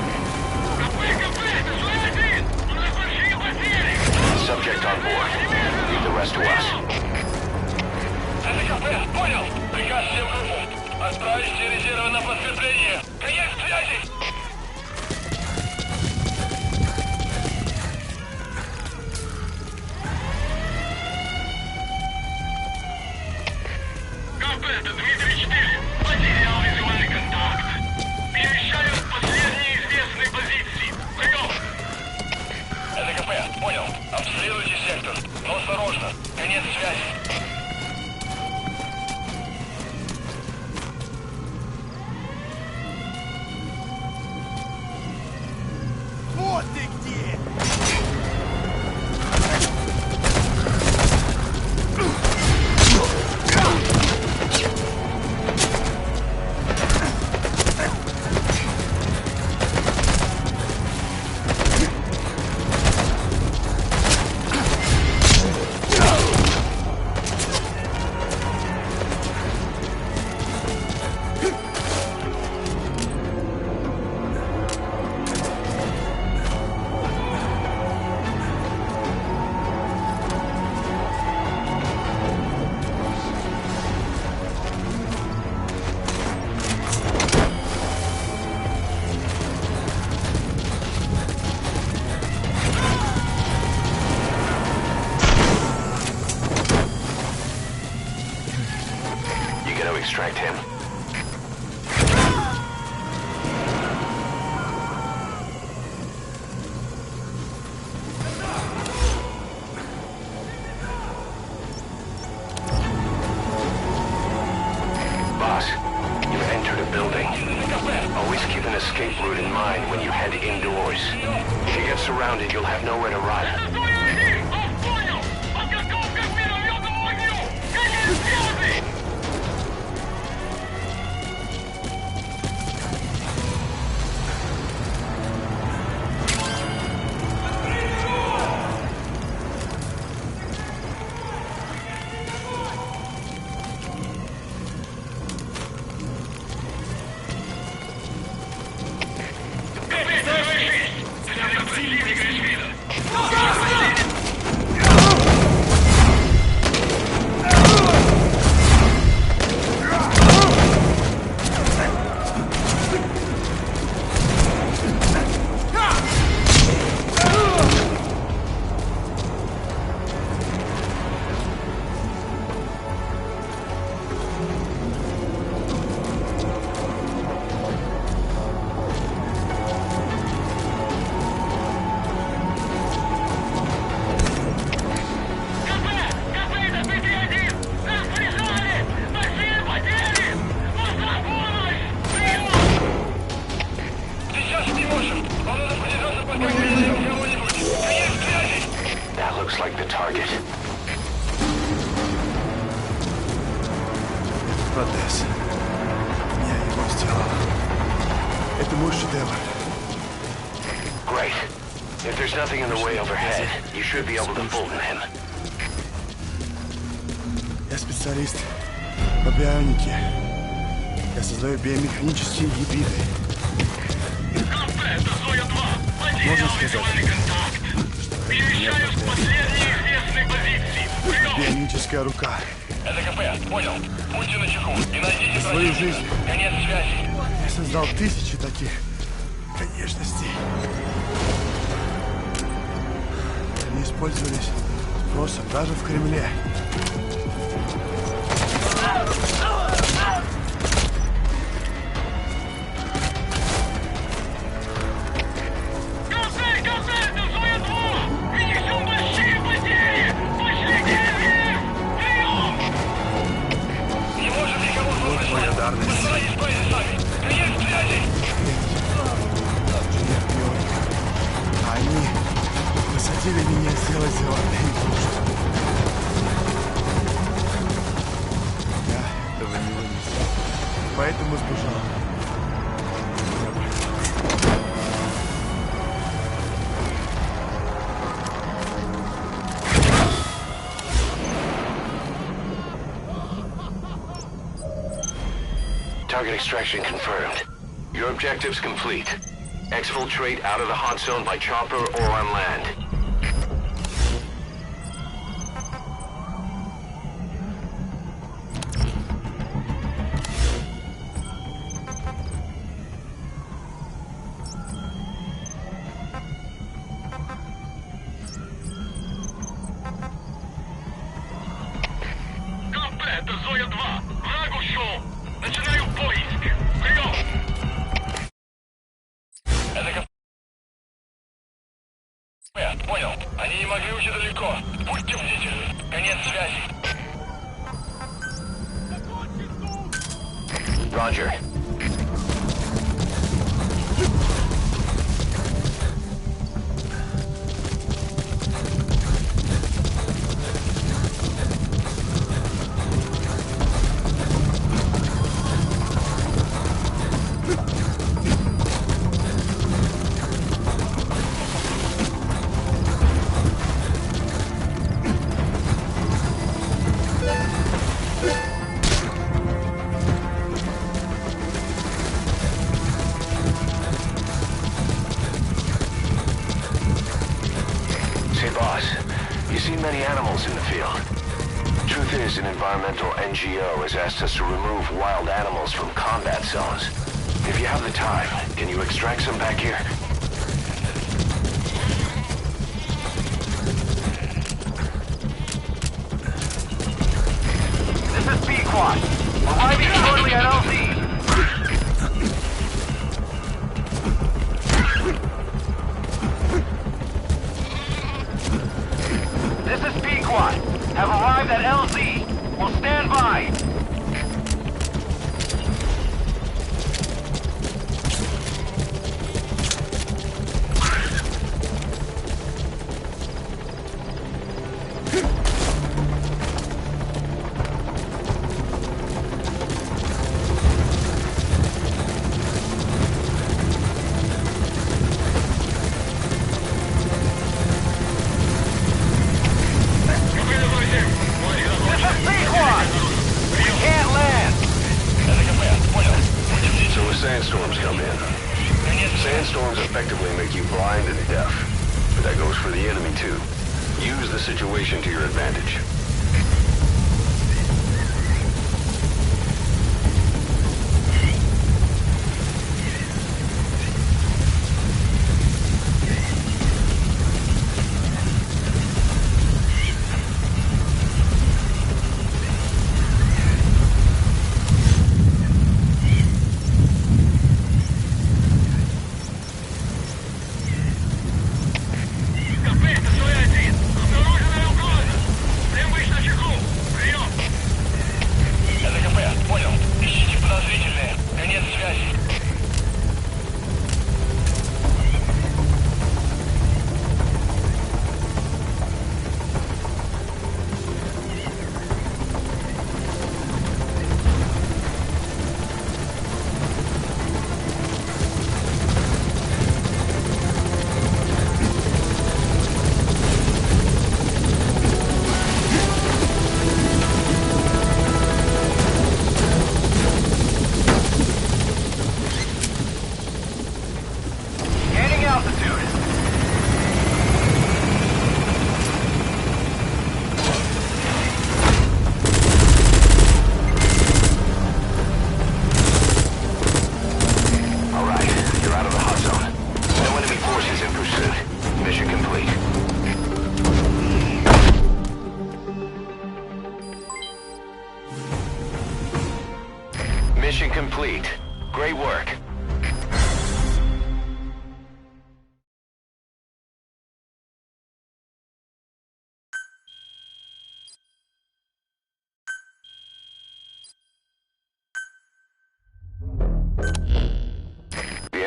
КП, это свой один. У нас большие потери. Subject on board. Leave the rest to us. Это КП, понял. Приказ всем группам. Отправить все резервы на подкрепление. Конец связи. КП, это Дмитрий 4. Потерял визуальный контакт. Перемещаю в последние известные позиции. Прием. Это КП, понял. Обстреливайте сектор. Но осторожно. Конец связи. Вот ты где! Extract him. Boss, you've entered a building. Always keep an escape route in mind when you head indoors. If you get surrounded, you'll have nowhere to run. target. Протез. Я его сделал. Это мой шедевр. Great. If there's nothing in the way overhead, you should be able to Fulton him. Я специалист по бионике. Я создаю биомеханические гибриды. Это Зоя-2. Можно сказать, Перемещаюсь к последней известной позиции. Прием! бионическая рука. Это КП, понял. Будьте начеку и найдите Свою противника. жизнь Конец связи. я создал тысячи таких конечностей. Они использовались спросом даже в Кремле. КП, это Зоя-2! Мы несем большие потери! Последний резерв! Прием! Не можем никого слушать. Благодарность. Постарайтесь пройти сами. Конец связи! Они посадили меня сделать золотые игрушки. Я этого не вынес. Поэтому сбежал. Target extraction confirmed. Your objective's complete. Exfiltrate out of the hot zone by chopper or on land. КП, это Зоя-2! Враг ушел! Начинаю поиск! Прием! Это КП. Понял. Они не могли уйти далеко. Будьте бдительны. Конец связи. Roger. Many animals in the field. Truth is, an environmental NGO has asked us to remove wild animals from combat zones. If you have the time, can you extract some back here? This is B-Quad. Arriving shortly at LZ. This is B-Quad. Have arrived at LZ. Will stand by. Sandstorms come in. Sandstorms effectively make you blind and deaf. But that goes for the enemy too. Use the situation to your advantage. КП, это Зоя-1. Обнаруженная угроза.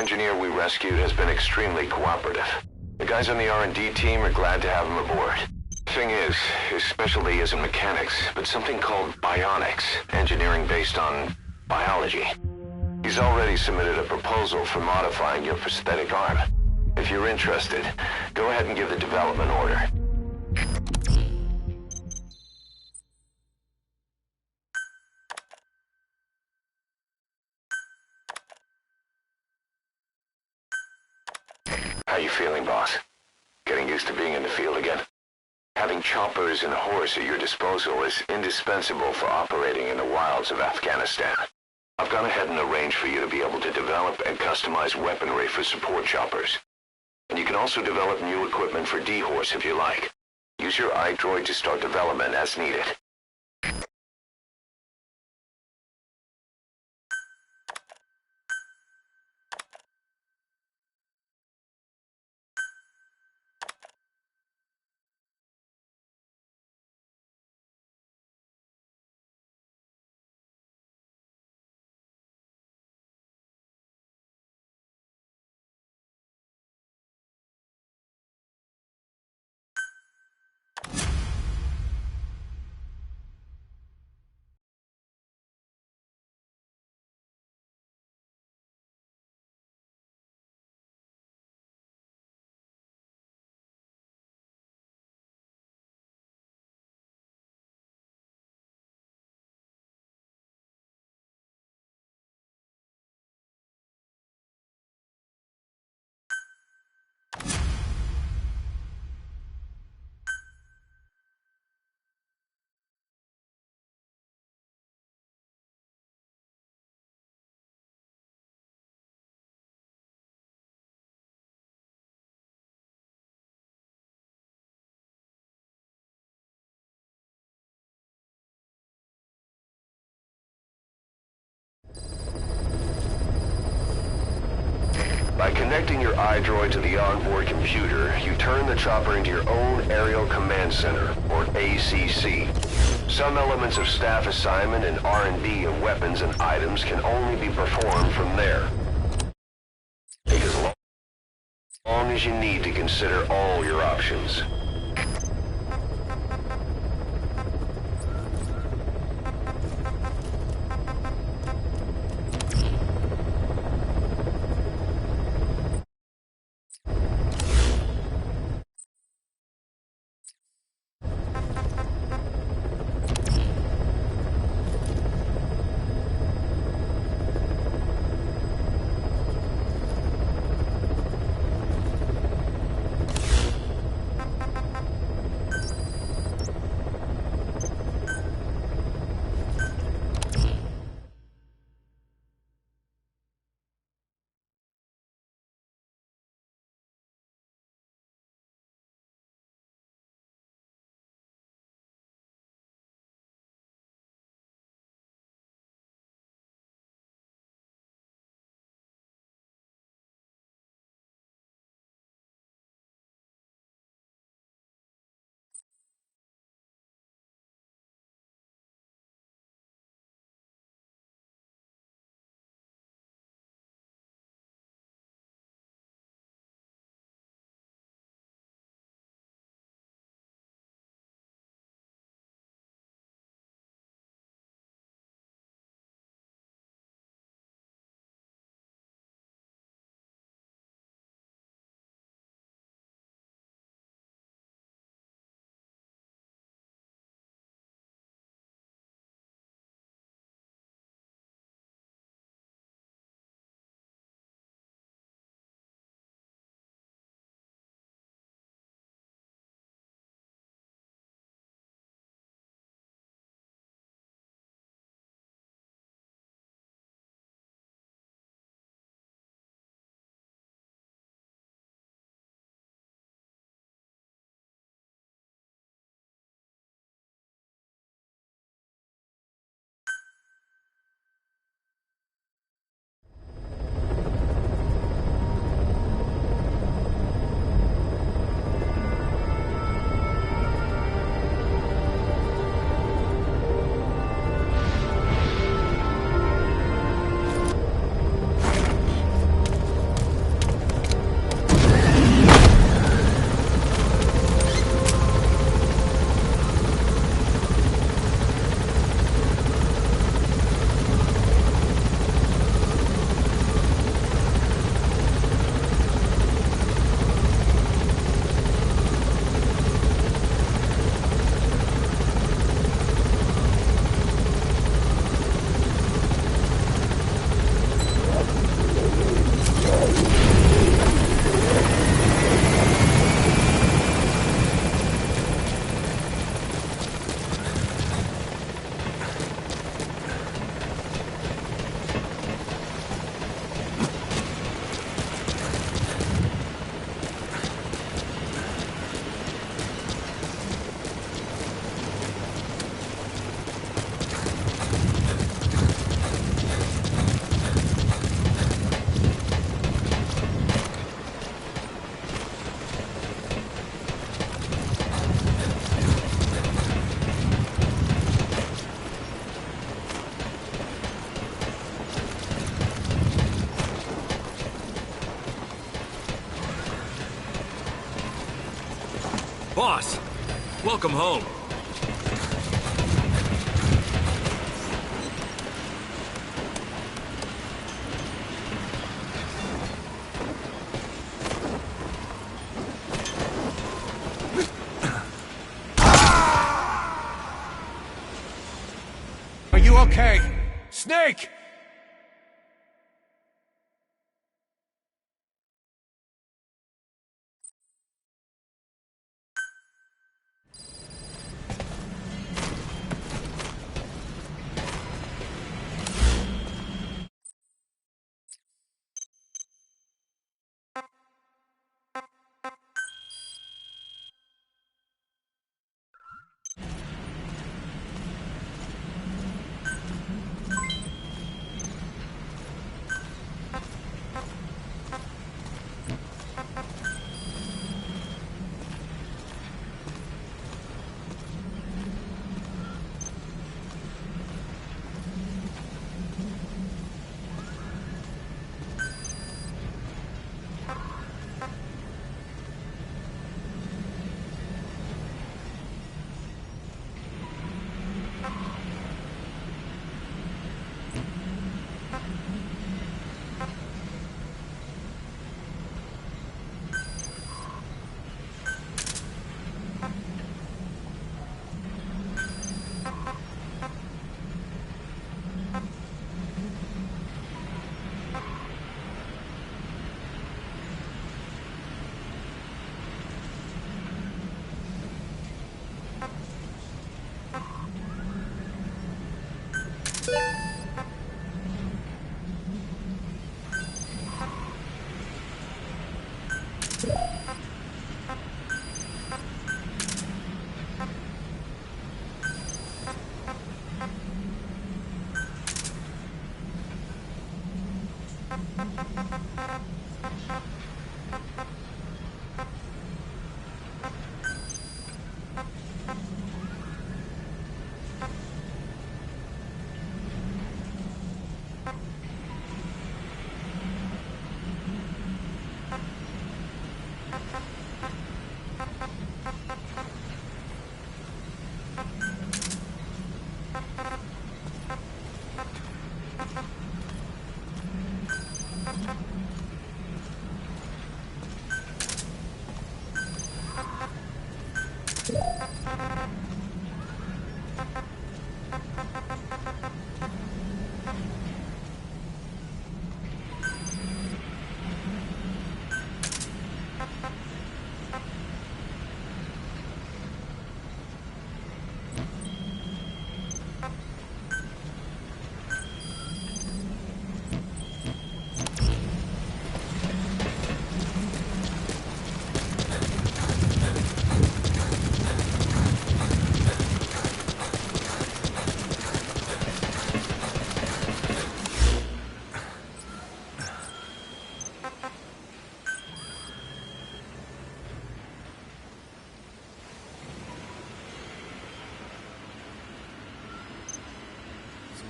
engineer we rescued has been extremely cooperative. The guys on the R&D team are glad to have him aboard. Thing is, his specialty isn't mechanics, but something called bionics, engineering based on biology. He's already submitted a proposal for modifying your prosthetic arm. If you're interested, go ahead and give the development order. How you feeling, boss? Getting used to being in the field again? Having choppers and a horse at your disposal is indispensable for operating in the wilds of Afghanistan. I've gone ahead and arranged for you to be able to develop and customize weaponry for support choppers. And you can also develop new equipment for D-Horse if you like. Use your iDroid to start development as needed. By connecting your iDroid to the onboard computer, you turn the chopper into your own Aerial Command Center, or ACC. Some elements of staff assignment and R&D of weapons and items can only be performed from there. Take as long as you need to consider all your options. Boss, welcome home. Are you okay? Snake!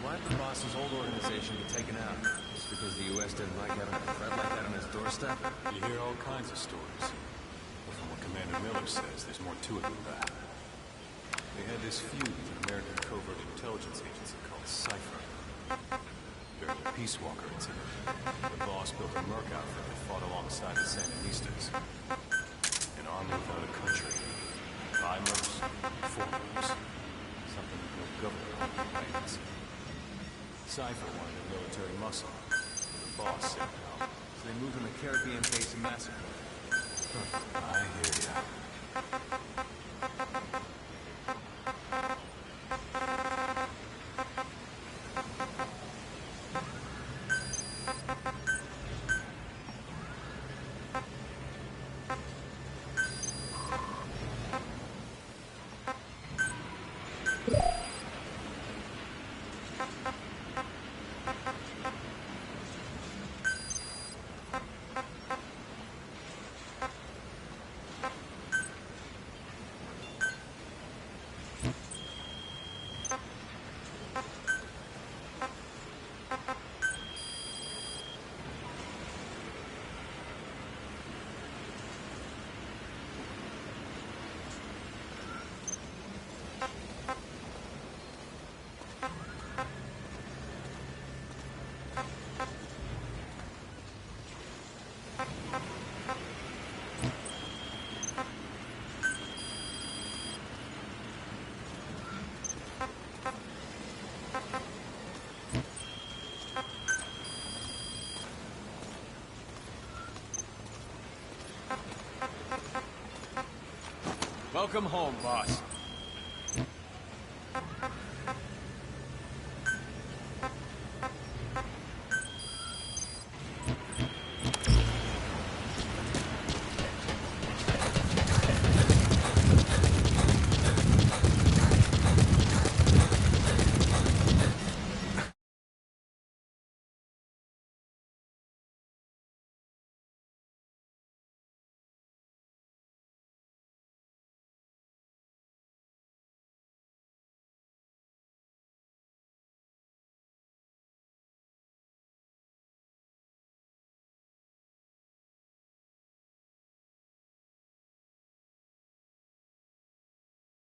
Why did the boss's old organization get taken out? Just because the U.S. didn't like having a threat like that on his doorstep? You hear all kinds of stories. But from what Commander Miller says, there's more to it than that. They had this feud with an American covert intelligence agency called Cypher. During the Peace Walker incident, the boss built a merc outfit that fought alongside the Sandinistas. An army without a country. 5 mercs, 4 mercs. Something with no government on their hands. Cypher wanted a military muscle, but the boss said no. So they moved on the Caribbean base and massacred. I hear ya. Welcome home, boss.